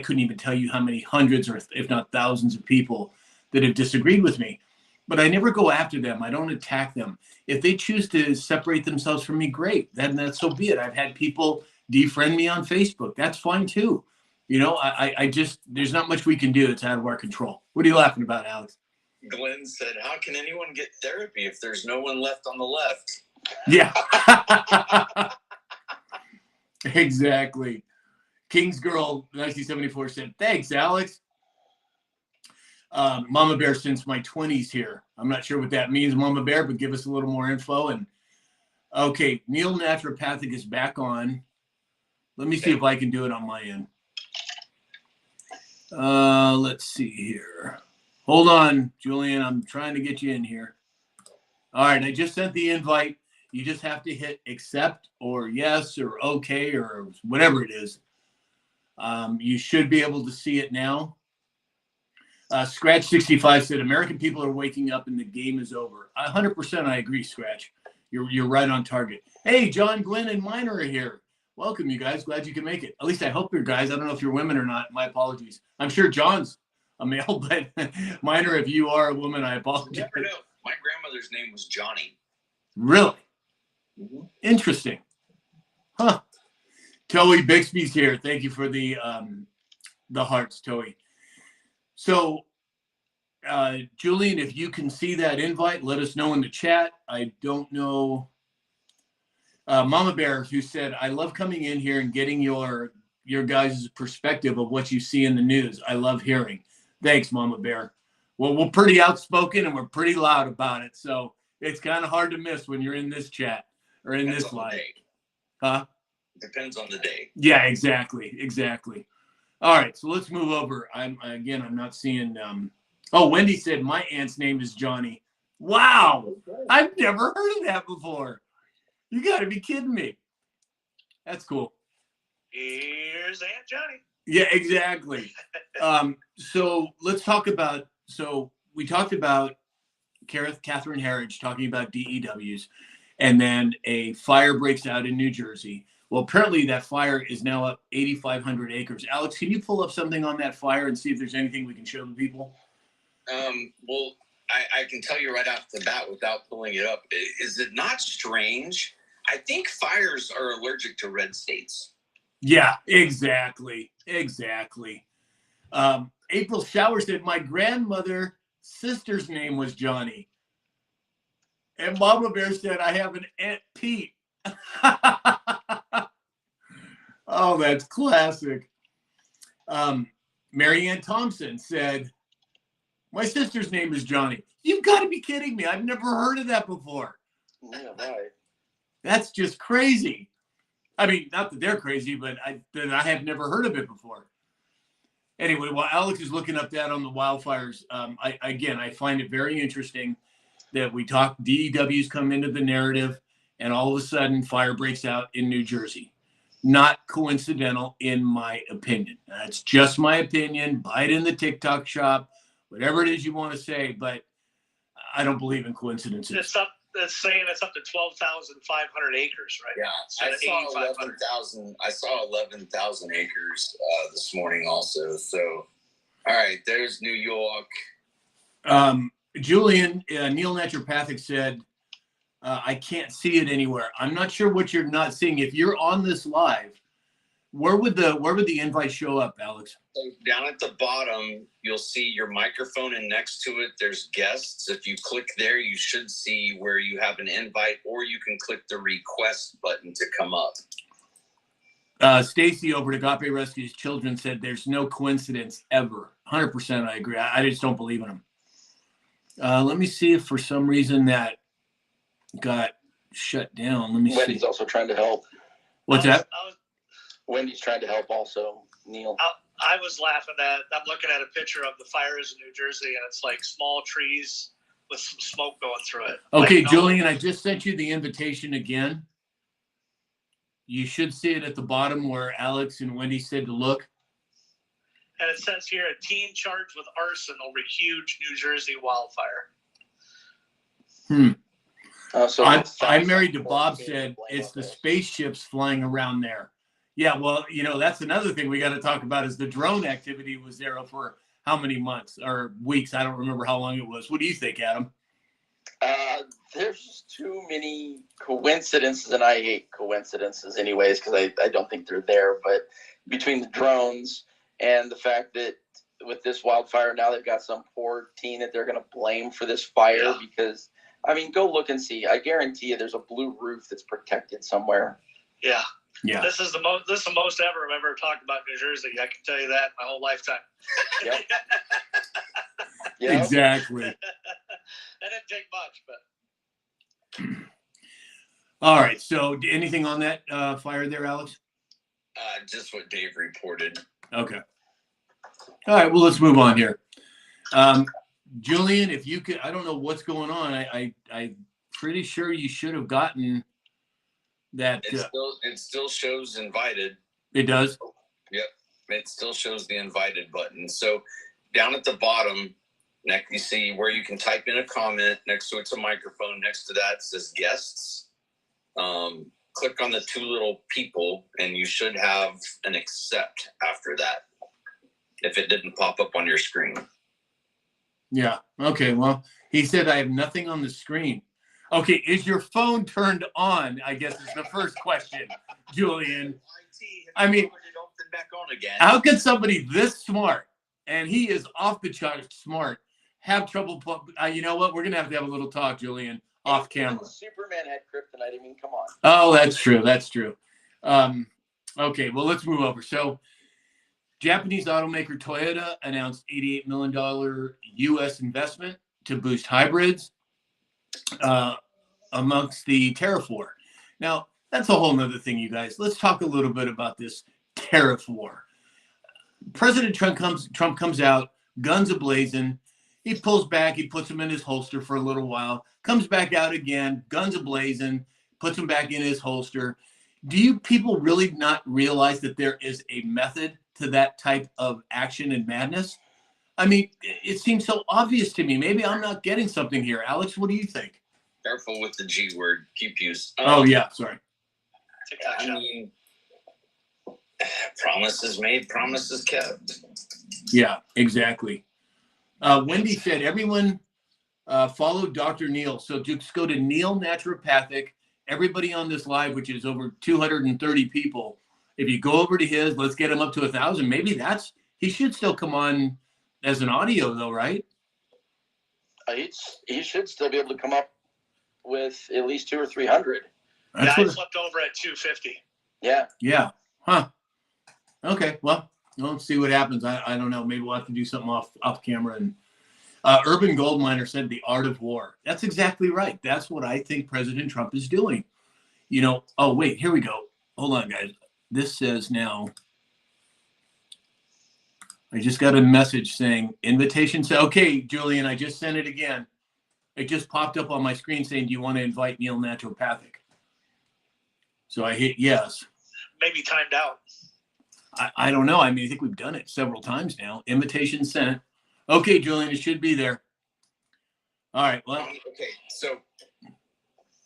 couldn't even tell you how many hundreds or if not thousands of people that have disagreed with me. But I never go after them. I don't attack them. If they choose to separate themselves from me, great. Then that's so be it. I've had people defriend me on Facebook. That's fine too. You know, I just, there's not much we can do. It's out of our control. What are you laughing about, Alex? Glenn said, "How can anyone get therapy if there's no one left on the left?" Yeah. Exactly. King's Girl 1974 said, thanks, Alex. Mama Bear since my 20s here. I'm not sure what that means, Mama Bear, but give us a little more info. And okay, Neil Naturopathic is back on. Let me see if I can do it on my end. Let's see here. Hold on, Julian. I'm trying to get you in here. All right, I just sent the invite. You just have to hit accept or yes or okay or whatever it is. You should be able to see it now. Scratch 65 said, American people are waking up and the game is over. 100% I agree, Scratch. You're right on target. Hey, John, Glenn, and Minor are here. Welcome, you guys. Glad you can make it. At least I hope you're guys. I don't know if you're women or not. My apologies. I'm sure John's a male, but Minor, if you are a woman, I apologize. You never know. My grandmother's name was Johnny. Really? Mm-hmm. Interesting. Huh. Toey Bixby's here. Thank you for the hearts, Toey. So, Julian, if you can see that invite, let us know in the chat. I don't know. Mama Bear, who said, I love coming in here and getting your guys' perspective of what you see in the news. I love hearing. Thanks, Mama Bear. Well, we're pretty outspoken and we're pretty loud about it. So it's kind of hard to miss when you're in this chat or in this live. Huh? Depends on the day. Yeah, exactly. All right, so let's move over. I'm not seeing. Oh, Wendy said my aunt's name is Johnny. Wow, I've never heard of that before. You got to be kidding me. That's cool. Here's Aunt Johnny. Yeah, exactly. So let's talk about. So we talked about Catherine Herridge talking about DEWs, and then a fire breaks out in New Jersey. Well, apparently that fire is now up 8,500 acres. Alex, can you pull up something on that fire and see if there's anything we can show the people? Well, I can tell you right off the bat without pulling it up. Is it not strange? I think fires are allergic to red states. Yeah, exactly. April Shower said, my grandmother's sister's name was Johnny. And Mama Bear said, I have an Aunt Pete. Oh, that's classic. Marianne Thompson said, my sister's name is Johnny. You've got to be kidding me. I've never heard of that before. Yeah, right. That's just crazy. I mean, not that they're crazy, but I have never heard of it before. Anyway, while Alex is looking up that on the wildfires, I find it very interesting that we talk DEWs come into the narrative and all of a sudden fire breaks out in New Jersey. Not coincidental, in my opinion. That's just my opinion. Buy it in the TikTok shop, whatever it is you want to say, but I don't believe in coincidences. It's saying it's up to 12,500 acres, right? Yeah, So I saw 11,000. I saw 11,000 acres this morning also. So, all right, there's New York. Julian, Neil Naturopathic said, I can't see it anywhere. I'm not sure what you're not seeing. If you're on this live, where would the invite show up, Alex? So down at the bottom, you'll see your microphone, and next to it, there's guests. If you click there, you should see where you have an invite, or you can click the request button to come up. Stacy over at Agape Rescues Children said there's no coincidence ever. 100% I agree. I just don't believe in them. Let me see if for some reason that got shut down. Let me see. Wendy's also trying to help. What's that? Wendy's trying to help also, Neil. I was laughing at, I'm looking at a picture of the fires in New Jersey, and it's like small trees with some smoke going through it. Okay, like, Julian, I just sent you the invitation again. You should see it at the bottom where Alex and Wendy said to look. And it says here, a teen charged with arson over huge New Jersey wildfire. So I'm married to Bob said it's the spaceships flying around there. Yeah, well, that's another thing we got to talk about is the drone activity was there for how many months or weeks? I don't remember how long it was. What do you think, Adam? There's too many coincidences, and I hate coincidences anyways because I don't think they're there. But between the drones and the fact that with this wildfire now they've got some poor teen that they're going to blame for this fire because I mean, go look and see. I guarantee you there's a blue roof that's protected somewhere. Yeah. Yeah. This is the most ever I've ever talked about New Jersey. I can tell you that my whole lifetime. Yep. Yep. Exactly. That didn't take much, but All right. So anything on that fire there, Alex? Just what Dave reported. Okay. All right. Well, let's move on here. Julian, if you could, I don't know what's going on. I'm pretty sure you should have gotten that. It still shows invited. It does. Yep. It still shows the invited button. So down at the bottom, next you see where you can type in a comment. Next to it's a microphone. Next to that says guests. Click on the two little people, and you should have an accept after that. If it didn't pop up on your screen. Yeah. Okay. Well, he said I have nothing on the screen. Okay. Is your phone turned on? I guess is the first question, Julian. I mean, back on again. How could somebody this smart, and he is off the charts smart, have trouble? You know what? We're gonna have to have a little talk, Julian, off camera. Superman had kryptonite. I mean, come on. Oh, that's true. That's true. Okay. Well, let's move over. So, Japanese automaker Toyota announced $88 million U.S. investment to boost hybrids amongst the tariff war. Now, that's a whole nother thing, you guys. Let's talk a little bit about this tariff war. President Trump comes out, guns a-blazing. He pulls back. He puts them in his holster for a little while, comes back out again, guns a-blazing, puts them back in his holster. Do you people really not realize that there is a method to that type of action and madness? I mean, it seems so obvious to me. Maybe I'm not getting something here. Alex, what do you think? Careful with the G word. Keep use. Oh, yeah. Sorry. I mean, promises made, promises kept. Yeah, exactly. Wendy said, everyone follow Dr. Neil. So just go to Neil Naturopathic. Everybody on this live, which is over 230 people, if you go over to his, let's get him up to 1,000. Maybe he should still come on as an audio though, right? He should still be able to come up with at least 200 or 300. I flipped over at 250. Yeah. Yeah. Huh. Okay. Well, let's see what happens. I don't know. Maybe we'll have to do something off camera. And Urban Goldminer said the art of war. That's exactly right. That's what I think President Trump is doing. You know, oh, wait, here we go. Hold on, guys. This says now, I just got a message saying invitation. Okay, Julian, I just sent it again. It just popped up on my screen saying, do you want to invite Neil Naturopathic? So I hit yes. Maybe timed out. I don't know. I mean, I think we've done it several times now. Invitation sent. Okay, Julian, it should be there. All right. Well.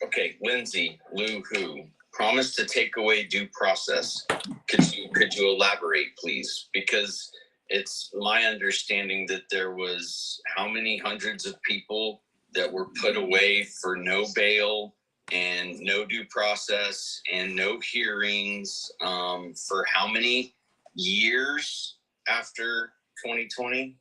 Okay, Lindsay, Lou Who, promise to take away due process. Could you elaborate, please? Because it's my understanding that there was how many hundreds of people that were put away for no bail and no due process and no hearings for how many years after 2020?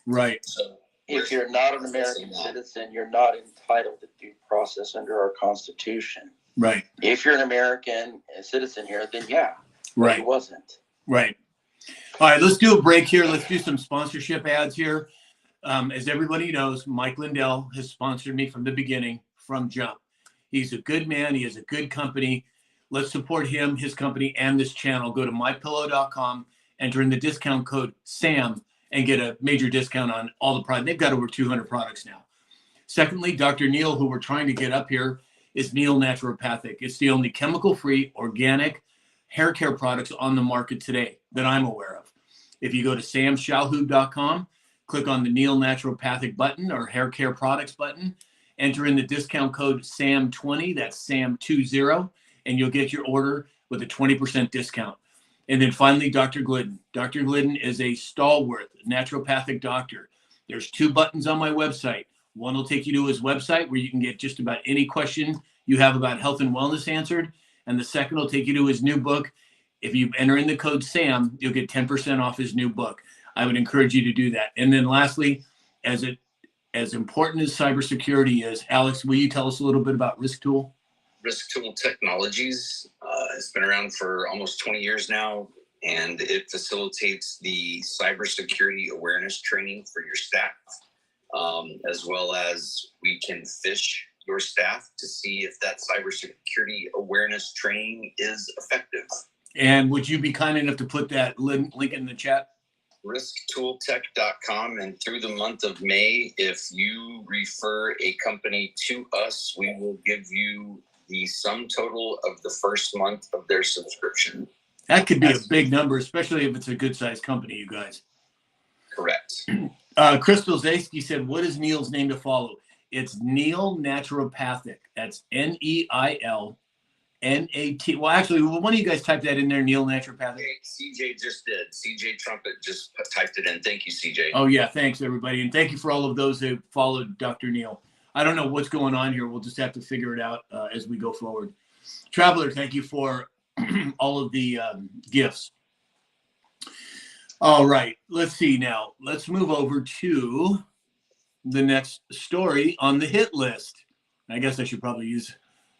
Right. So if you're not an American citizen, you're not entitled to due process under our Constitution. Right. If you're an American citizen here, then yeah. Right. It wasn't. Right. All right, let's do a break here. Let's do some sponsorship ads here. As everybody knows, Mike Lindell has sponsored me from the beginning, from jump. He's a good man. He has a good company. Let's support him, his company, and this channel. Go to mypillow.com, enter in the discount code SAM, and get a major discount on all the products. They've got over 200 products now. Secondly, Dr. Neil, who we're trying to get up here, is Neil Naturopathic. It's the only chemical-free, organic hair care products on the market today that I'm aware of. If you go to samshalhoub.com, click on the Neil Naturopathic button or hair care products button, enter in the discount code SAM20, that's SAM20, and you'll get your order with a 20% discount. And then finally, Dr. Glidden. Dr. Glidden is a stalwart naturopathic doctor. There's 2 buttons on my website. One will take you to his website where you can get just about any question you have about health and wellness answered. And the second will take you to his new book. If you enter in the code SAM, you'll get 10% off his new book. I would encourage you to do that. And then lastly, as as important as cybersecurity is, Alex, will you tell us a little bit about RiskTool? RiskTool Technologies has been around for almost 20 years now, and it facilitates the cybersecurity awareness training for your staff, as well as we can fish your staff to see if that cybersecurity awareness training is effective. And would you be kind enough to put that link in the chat? risktooltech.com, and through the month of May, if you refer a company to us, we will give you the sum total of the first month of their subscription. That could be a big number, especially if it's a good sized company, you guys. Correct. Crystal Zaysky said, what is Neil's name to follow? It's Neil Naturopathic. That's NEIL NAT. Well, actually, one of you guys type that in there, Neil Naturopathic. Okay, CJ just did. CJ Trumpet just typed it in. Thank you, CJ. Oh, yeah. Thanks, everybody. And thank you for all of those who followed Dr. Neil. I don't know what's going on here. We'll just have to figure it out as we go forward. Traveler, thank you for all of the gifts. All right. Let's see now. Let's move over to the next story on the hit list. I guess I should probably use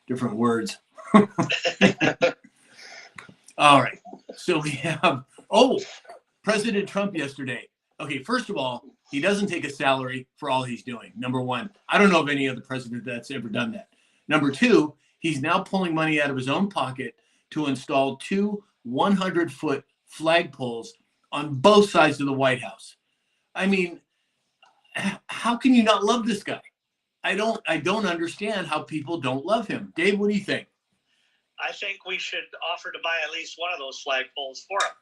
different words. All right. So we have, President Trump yesterday. Okay, first of all, he doesn't take a salary for all he's doing. Number one, I don't know of any other president that's ever done that. Number two, he's now pulling money out of his own pocket to install 2 100-foot flagpoles on both sides of the White House. I mean, how can you not love this guy? I don't understand how people don't love him. Dave, what do you think? I think we should offer to buy at least one of those flagpoles for him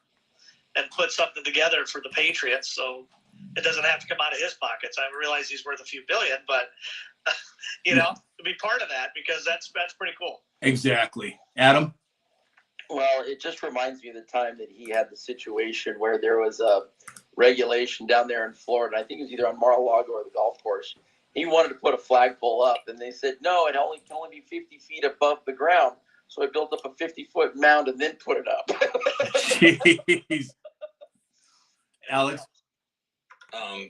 and put something together for the Patriots so it doesn't have to come out of his pockets. I realize he's worth a few billion, but to be part of that, because that's pretty cool. Exactly. Adam? Well, it just reminds me of the time that he had the situation where there was a regulation down there in Florida. I think it was either on Mar-a-Lago or the golf course. He wanted to put a flagpole up, and they said, no, it can only be 50 feet above the ground. So I built up a 50-foot mound and then put it up. Jeez. Alex? I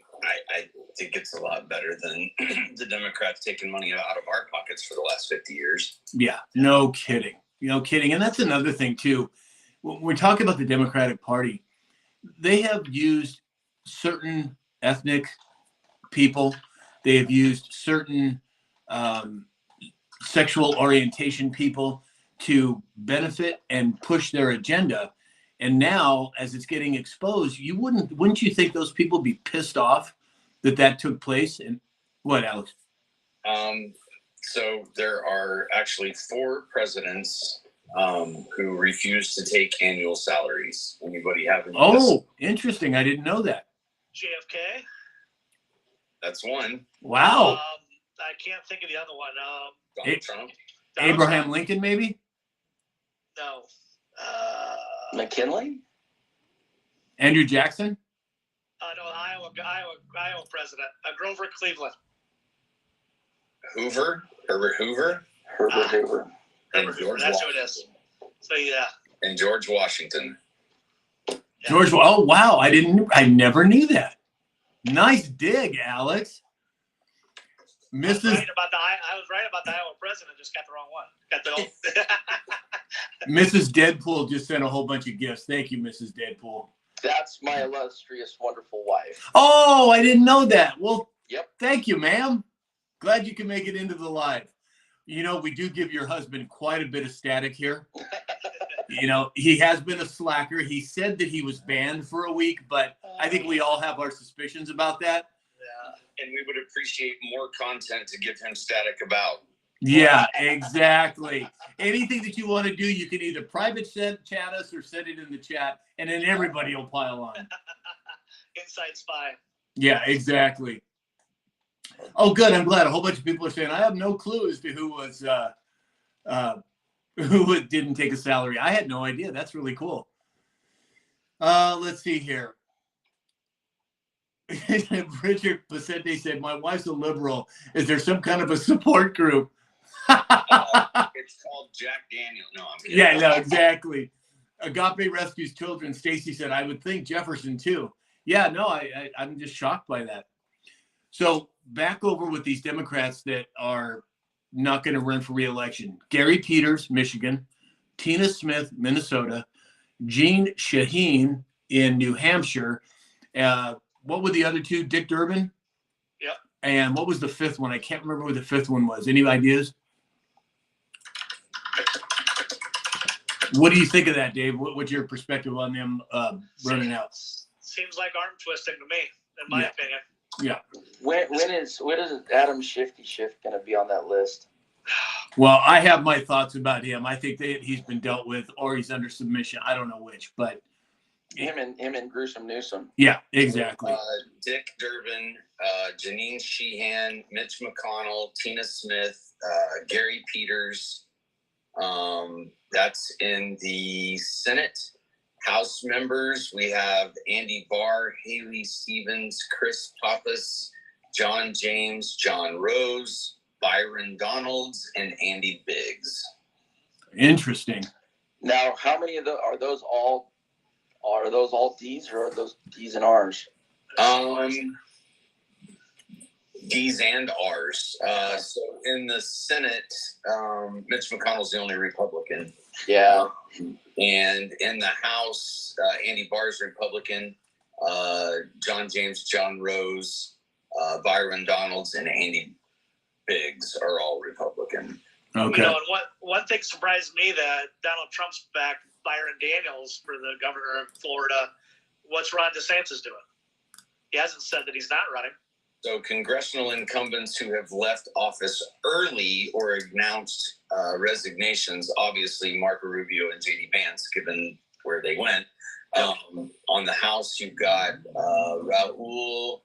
think it's a lot better than the Democrats taking money out of our pockets for the last 50 years. Yeah, no kidding. No kidding. And that's another thing, too. When we're talking about the Democratic Party, they have used certain ethnic people. They have used certain sexual orientation people to benefit and push their agenda. And now, as it's getting exposed, wouldn't you think those people be pissed off that took place? And what, Alex? So there are actually 4 presidents who refuse to take annual salaries. Anybody have any? Oh, interesting. I didn't know that. JFK? That's one. Wow. I can't think of the other one. Donald Trump. Abraham Lincoln, maybe? No. McKinley? Andrew Jackson? No, Iowa president. Grover Cleveland. Hoover. Herbert Hoover. Herbert Hoover. And George That's Washington. who it is. So, yeah. And George Washington. Yeah. George, oh, wow. I never knew that. Nice dig, Alex. I was right about the Iowa president, just got the wrong one. Got the old Mrs. Deadpool just sent a whole bunch of gifts. Thank you, Mrs. Deadpool. That's my illustrious, wonderful wife. Oh, I didn't know that. Well, Yep. Thank you, ma'am. Glad you can make it into the live. We do give your husband quite a bit of static here. He has been a slacker. He said that he was banned for a week, but I think we all have our suspicions about that. And we would appreciate more content to give him static about. Yeah, exactly. Anything that you want to do, you can either private chat us or send it in the chat, and then everybody will pile on. inside spy. Yeah, exactly. Oh, good. I'm glad. A whole bunch of people are saying I have no clue as to who didn't take a salary. I had no idea. That's really cool. Let's see here. Richard Pacente said, my wife's a liberal. Is there some kind of a support group? It's called Jack Daniel. No, I'm kidding. Yeah, no, exactly. Agape Rescues Children. Stacy said, I would think Jefferson too. Yeah, no, I'm just shocked by that. So back over with these Democrats that are not going to run for re-election. Gary Peters, Michigan, Tina Smith, Minnesota, Jean Shaheen in New Hampshire. What were the other two? Dick Durbin? Yep. And what was the fifth one? I can't remember what the fifth one was. Any ideas? What do you think of that, Dave? What's your perspective on them running out? Seems like arm twisting to me, in my opinion. Yeah. When is Adam Shifty going to be on that list? Well, I have my thoughts about him. I think that he's been dealt with, or he's under submission. I don't know which, but him and Gruesome Newsom. yeah, exactly. Dick Durbin, Janine Sheehan, Mitch McConnell, Tina Smith, Gary Peters. That's in the Senate. House members, we have Andy Barr, Haley Stevens, Chris Pappas, John James, John Rose, Byron Donalds, and Andy Biggs. Interesting. Now, how many of those are those all D's, or are those D's and R's? D's and R's. So in the Senate, Mitch McConnell's the only Republican. Yeah. And in the House, Andy Barr's Republican, John James, John Rose, Byron Donalds, and Andy Biggs are all Republican. Okay. You know, and one thing surprised me that Donald Trump's backed Byron Daniels for the governor of Florida. What's Ron DeSantis doing? He hasn't said that he's not running. So congressional incumbents who have left office early or announced resignations, obviously Marco Rubio and J.D. Vance, given where they went. On the House, you've got Raul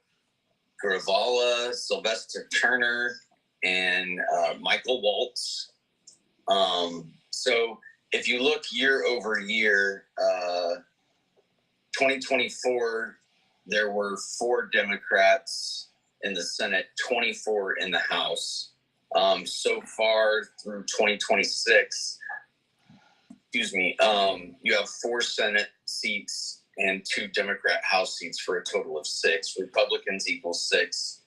Gravala, Sylvester Turner, and Michael Waltz. So if you look year over year, 2024, there were 4 Democrats in the Senate, 24 in the House. So far through 2026, you have 4 Senate seats and 2 Democrat House seats for a total of 6. Republicans equal 6.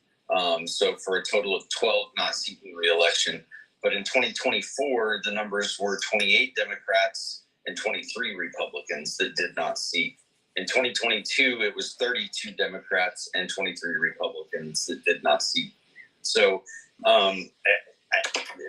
So for a total of 12 not seeking re-election. But in 2024, the numbers were 28 Democrats and 23 Republicans that did not seek. In 2022, it was 32 Democrats and 23 Republicans that did not seek. So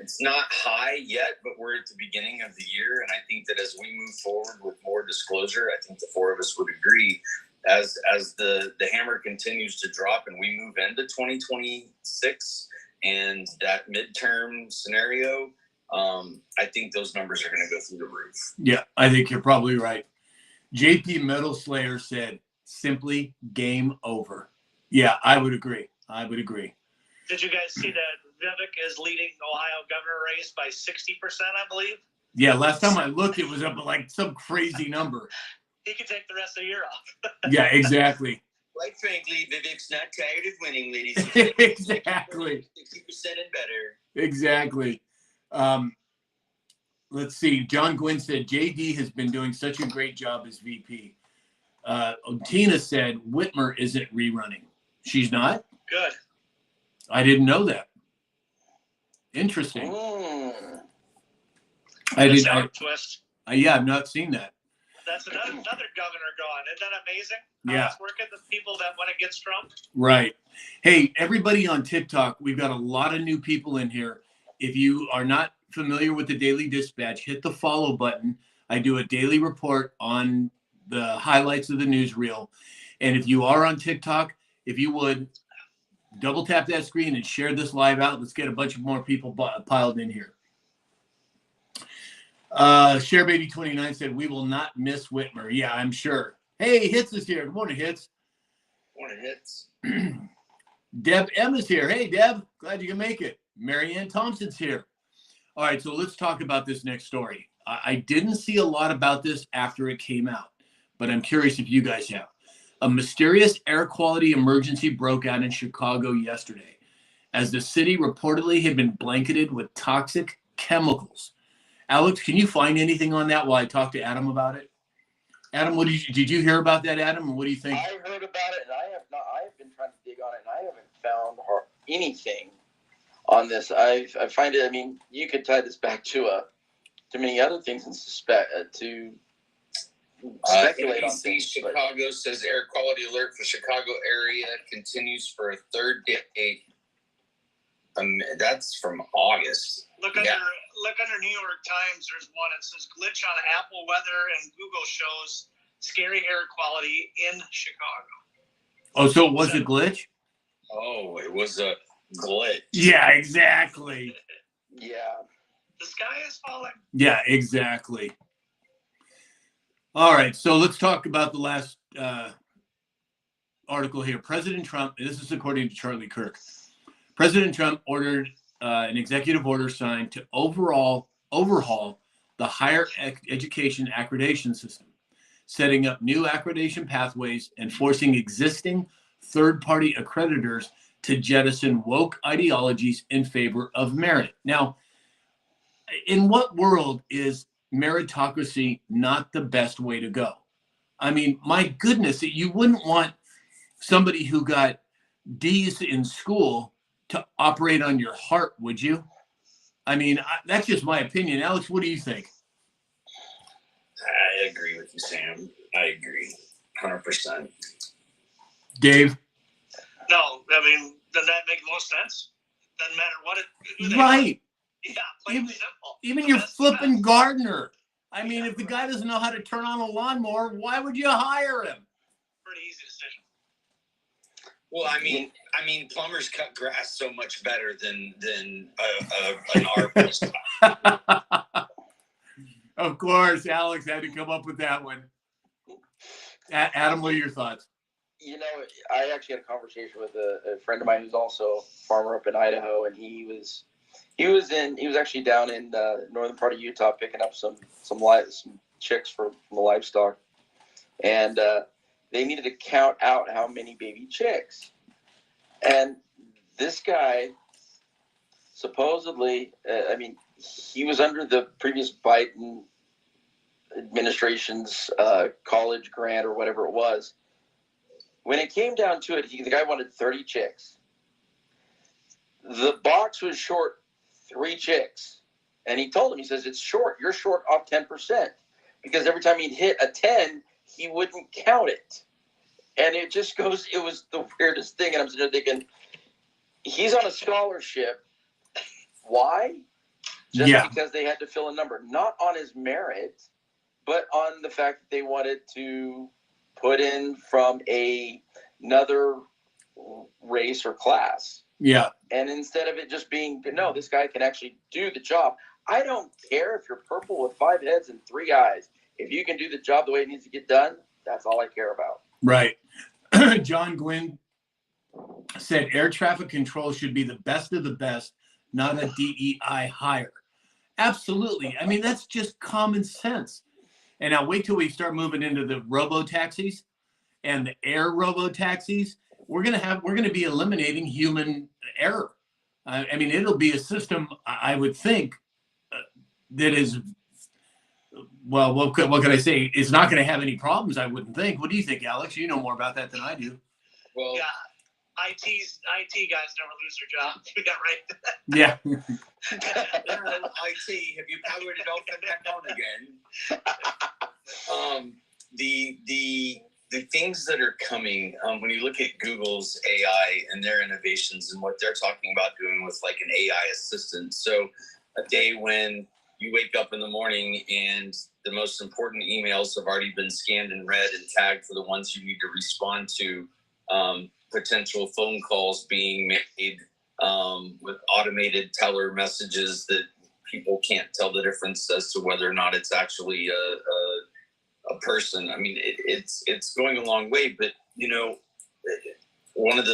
it's not high yet, but we're at the beginning of the year. And I think that as we move forward with more disclosure, I think the 4 of us would agree, as the hammer continues to drop and we move into 2026 and that midterm scenario, I think those numbers are going to go through the roof. Yeah, I think you're probably right. JP Metal Slayer said, simply game over. Yeah, I would agree. Did you guys see that Vivek is leading Ohio governor race by 60%, I believe? Yeah, last time I looked, it was up at like some crazy number. He could take the rest of the year off. Yeah, exactly. Quite frankly, Vivek's not tired of winning, ladies and gentlemen. Exactly. 60% and better. Exactly. Let's see. John Gwynn said, JD has been doing such a great job as VP. Tina said, Whitmer isn't rerunning. She's not? Good. I didn't know that. Interesting. Twist. Yeah, I've not seen that. That's another governor gone. Isn't that amazing? Yeah. It's working the people that want to get Trump. Right. Hey, everybody on TikTok, we've got a lot of new people in here. If you are not familiar with the Daily Dispatch, hit the follow button. I do a daily report on the highlights of the newsreel. And if you are on TikTok, if you would double tap that screen and share this live out, let's get a bunch of more people piled in here. ShareBaby29 said, we will not miss Whitmer. Yeah, I'm sure. Hey, Hits is here. Good morning, Hits. Morning, Hits. Deb M is here. Hey, Deb. Glad you can make it. Marianne Thompson's here. All right, so let's talk about this next story. I didn't see a lot about this after it came out, but I'm curious if you guys have. A mysterious air quality emergency broke out in Chicago yesterday, as the city reportedly had been blanketed with toxic chemicals. Alex, can you find anything on that while I talk to Adam about it? Adam, did you hear about that, Adam? And what do you think? I heard about it, and I have been trying to dig on it, and I haven't found anything on this. I find it. I mean, you could tie this back to many other things and to speculate on NBC things. Chicago says air quality alert for Chicago area continues for a third day. That's from August. Look under New York Times. There's one. It says glitch on Apple weather and Google shows scary air quality in Chicago. Oh, so it was a glitch? Oh, it was a glitch. Yeah, exactly. Yeah. The sky is falling. Yeah, exactly. All right, so let's talk about the last article here. President Trump, this is according to Charlie Kirk. President Trump ordered an executive order signed to overhaul the higher education accreditation system, setting up new accreditation pathways and forcing existing third-party accreditors to jettison woke ideologies in favor of merit. Now, in what world is meritocracy not the best way to go? I mean, my goodness, you wouldn't want somebody who got D's in school to operate on your heart, would you? I mean, that's just my opinion. Alex, what do you think? I agree with you, Sam. I agree, 100%. Dave? No, I mean, does that make most sense? Doesn't matter what it. Right. Yeah, plain and simple. Even The your best flipping best. gardener. I mean, if the guy doesn't know how to turn on a lawnmower, why would you hire him? Pretty easy decision. Well, I mean, plumbers cut grass so much better than an arborist. Of course, Alex had to come up with that one. Adam, what are your thoughts? You know, I actually had a conversation with a friend of mine who's also a farmer up in Idaho, and he was actually down in the northern part of Utah picking up some chicks from the livestock, and they needed to count out how many baby chicks. And this guy supposedly, he was under the previous Biden administration's college grant or whatever it was. When it came down to it, the guy wanted 30 chicks. The box was short 3 chicks. And he told him, he says, it's short. You're short off 10%. Because every time he'd hit a 10, he wouldn't count it. And it just goes, it was the weirdest thing. And I'm sitting there thinking, he's on a scholarship. Why? Just because they had to fill a number. Not on his merit, but on the fact that they wanted to put in from another race or class. Yeah. And instead of it just being, no, this guy can actually do the job. I don't care if you're purple with 5 heads and 3 eyes. If you can do the job the way it needs to get done, that's all I care about. Right. John Gwynn said air traffic control should be the best of the best, not a DEI hire. Absolutely. I mean, that's just common sense. And now wait till we start moving into the robo-taxis and the air robo-taxis. We're going to be eliminating human error. I mean, it'll be a system, I would think, that is, well, what could I say? It's not going to have any problems, I wouldn't think. What do you think, Alex? You know more about that than I do. Well, Yeah, IT guys never lose their job. Yeah. IT, have you powered it open back on again? The things that are coming, when you look at Google's AI and their innovations and what they're talking about doing with like an AI assistant. So a day when you wake up in the morning and the most important emails have already been scanned and read and tagged for the ones you need to respond to, potential phone calls being made with automated teller messages that people can't tell the difference as to whether or not it's actually a person. I mean, it's going a long way, but you know, one of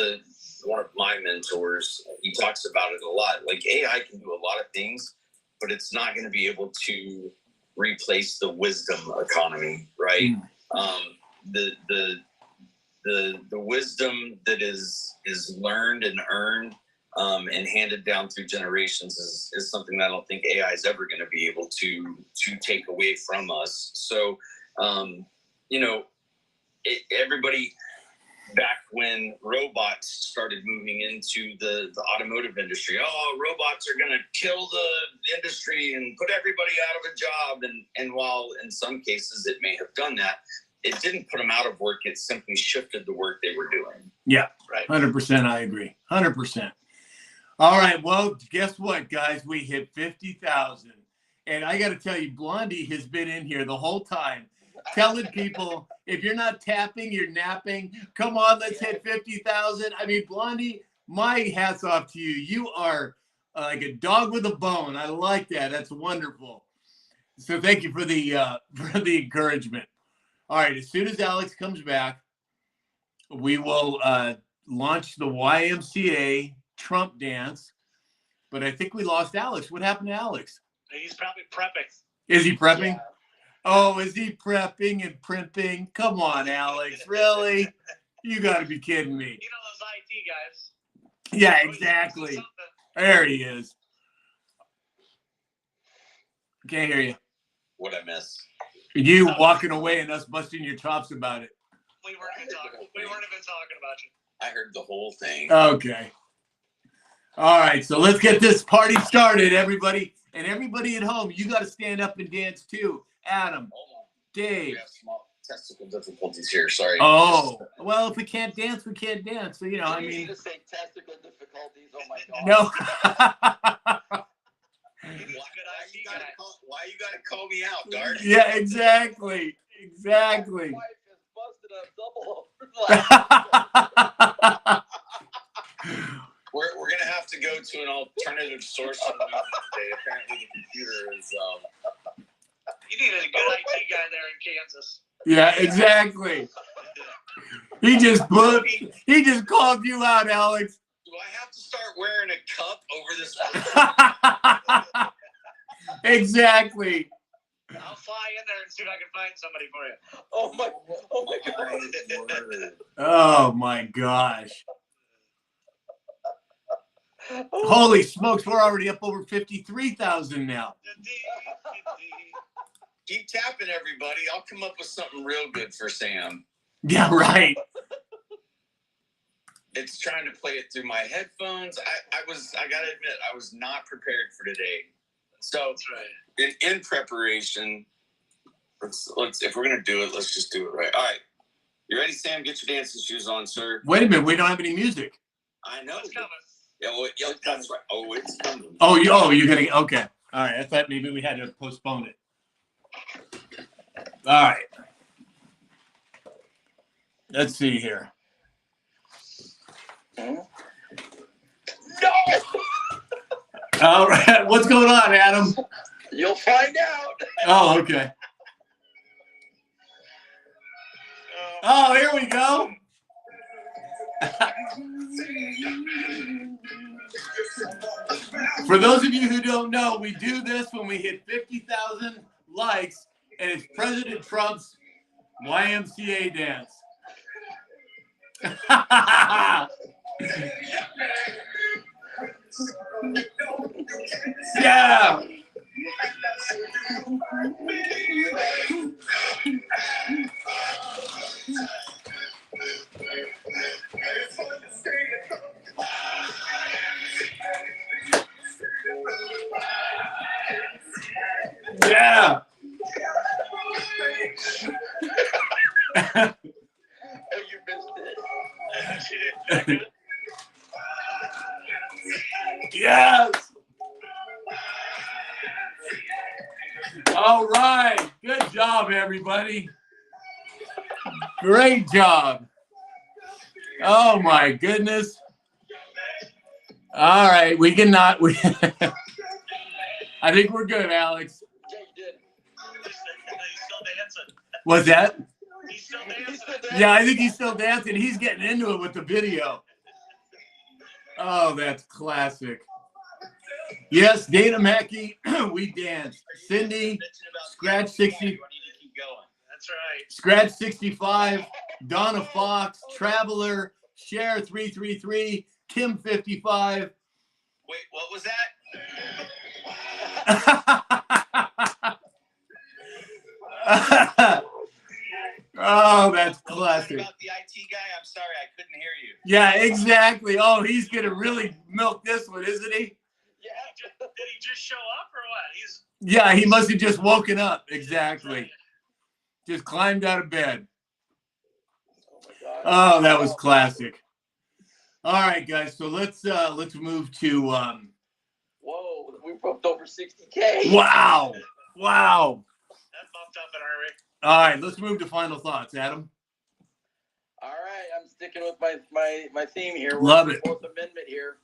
my mentors, he talks about it a lot. Like AI can do a lot of things, but it's not going to be able to replace the wisdom economy, right? The wisdom that is learned and earned and handed down through generations is something that I don't think AI is ever going to be able to take away from us. So, you know, everybody, back when robots started moving into the automotive industry. Oh, robots are going to kill the industry and put everybody out of a job. And while in some cases it may have done that, it didn't put them out of work. It simply shifted the work they were doing. Yeah, Right. 100%. I agree. 100%. All right. Well, guess what, guys? We hit 50,000. And I got to tell you, Blondie has been in here the whole time telling people, if you're not tapping, you're napping. Come on, let's hit 50,000. I mean, Blondie, my hat's off to you. You are like a dog with a bone. I like that. That's wonderful. So thank you for the encouragement. All right. As soon as Alex comes back, we will launch the YMCA Trump dance. But I think we lost Alex. What happened to Alex? He's probably prepping. Is he prepping? Yeah. Oh, is he prepping and primping? Come on, Alex. Really? You got to be kidding me. You know those IT guys. Yeah, exactly. There he is. Can't hear you. What I miss. You walking away and us busting your chops about it. We weren't even talking about you. I heard the whole thing. Okay. All right, so let's get this party started, everybody. And everybody at home, you got to stand up and dance too. Adam, We Dave. have small technical difficulties here. Sorry. Oh, well, if we can't dance, we can't dance. So, you know, I You need mean, to say testicle difficulties. Oh my God. no. Why you gotta call me out, Dart? Yeah, exactly. Exactly. My wife has double overlap. We're gonna have to go to an alternative source of movement today. Apparently, the computer is. You need a good IT guy there in Kansas. Yeah, exactly. He just called you out, Alex. Do I have to start wearing a cup over this? Exactly. I'll fly in there and see if I can find somebody for you. Oh my God. Oh my gosh. Holy smokes, we're already up over 53,000 now. Keep tapping, everybody. I'll come up with something real good for Sam. Yeah, right. It's trying to play it through my headphones. I gotta admit, I was not prepared for today. So That's right. in preparation, let's if we're gonna do it, let's just do it right. All right. You ready, Sam? Get your dancing shoes on, sir. Wait a minute, we don't have any music. I know. It's coming. Yeah, well, yeah, that's right. Oh, it's coming. Oh, you're gonna, okay. All right, I thought maybe we had to postpone it. All right. Let's see here. No. All right, what's going on, Adam? You'll find out. Oh, okay. Oh, here we go. For those of you who don't know, we do this when we hit 50,000 likes, and it's President Trump's YMCA dance. Yeah. Yeah. Oh, you missed it. Yes. All right. Good job, everybody. Great job. Oh my goodness. All right, we cannot. I think we're good, Alex. Yeah, you did. He's still dancing. What's that? He's still dancing. Yeah, I think he's still dancing. He's getting into it with the video. Oh, that's classic. Yes, Dana Mackey, we danced. Cindy, Scratch 60, That's right. Scratch 65, Donna Fox, Traveler, Cher 333, Kim 55. Wait, what was that? Oh, that's classic. About the IT guy, I'm sorry, I couldn't hear you. Yeah, exactly. Oh, he's gonna really milk this one, isn't he? Yeah, did he just show up or what? He's Yeah, he must have just woken up. Exactly. Just climbed out of bed. Oh my God. Oh, that was classic. All right, guys. So let's move to Whoa, we bumped over 60K. wow. Wow. that bumped up in our rate. All right, let's move to final thoughts, Adam. All right, I'm sticking with my theme here. Love We're it. Fourth Amendment here.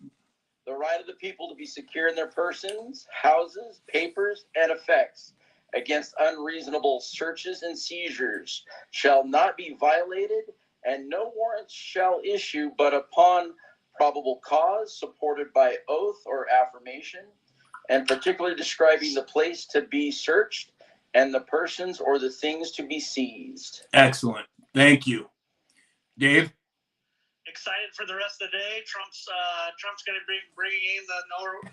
The right of the people to be secure in their persons, houses, papers, and effects against unreasonable searches and seizures shall not be violated, and no warrants shall issue but upon probable cause supported by oath or affirmation, and particularly describing the place to be searched and the persons or the things to be seized. Excellent. Thank you. Dave? Excited for the rest of the day. Trump's going to be bringing in the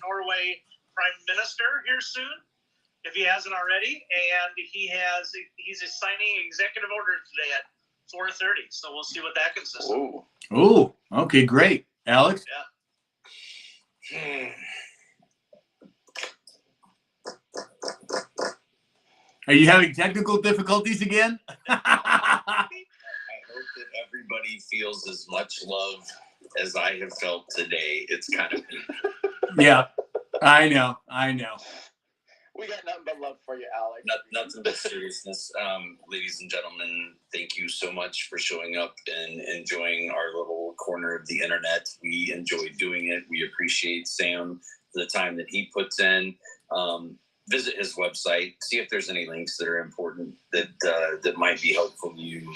Norway Prime Minister here soon, if he hasn't already, and he's signing executive order today at 4:30. So we'll see what that consists of. Ooh. Oh, okay, great. Alex? Are you having technical difficulties again? I hope that everybody feels as much love as I have felt today. It's kind of Yeah, I know. We got nothing but love for you, Alex. nothing but seriousness. Ladies and gentlemen, thank you so much for showing up and enjoying our little corner of the internet. We enjoy doing it. We appreciate Sam for the time that he puts in. Visit his website, see if there's any links that are important that might be helpful to you.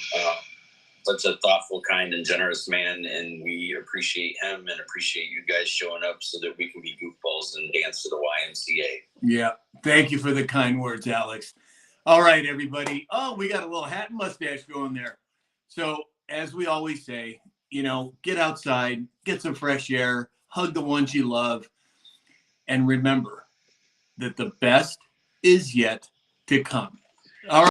Such a thoughtful, kind, and generous man, and we appreciate him and appreciate you guys showing up so that we can be goofballs and dance to the YMCA. Yeah, thank you for the kind words, Alex. All right, everybody. Oh, we got a little hat and mustache going there. So, as we always say, get outside, get some fresh air, hug the ones you love, and remember that the best is yet to come. All right.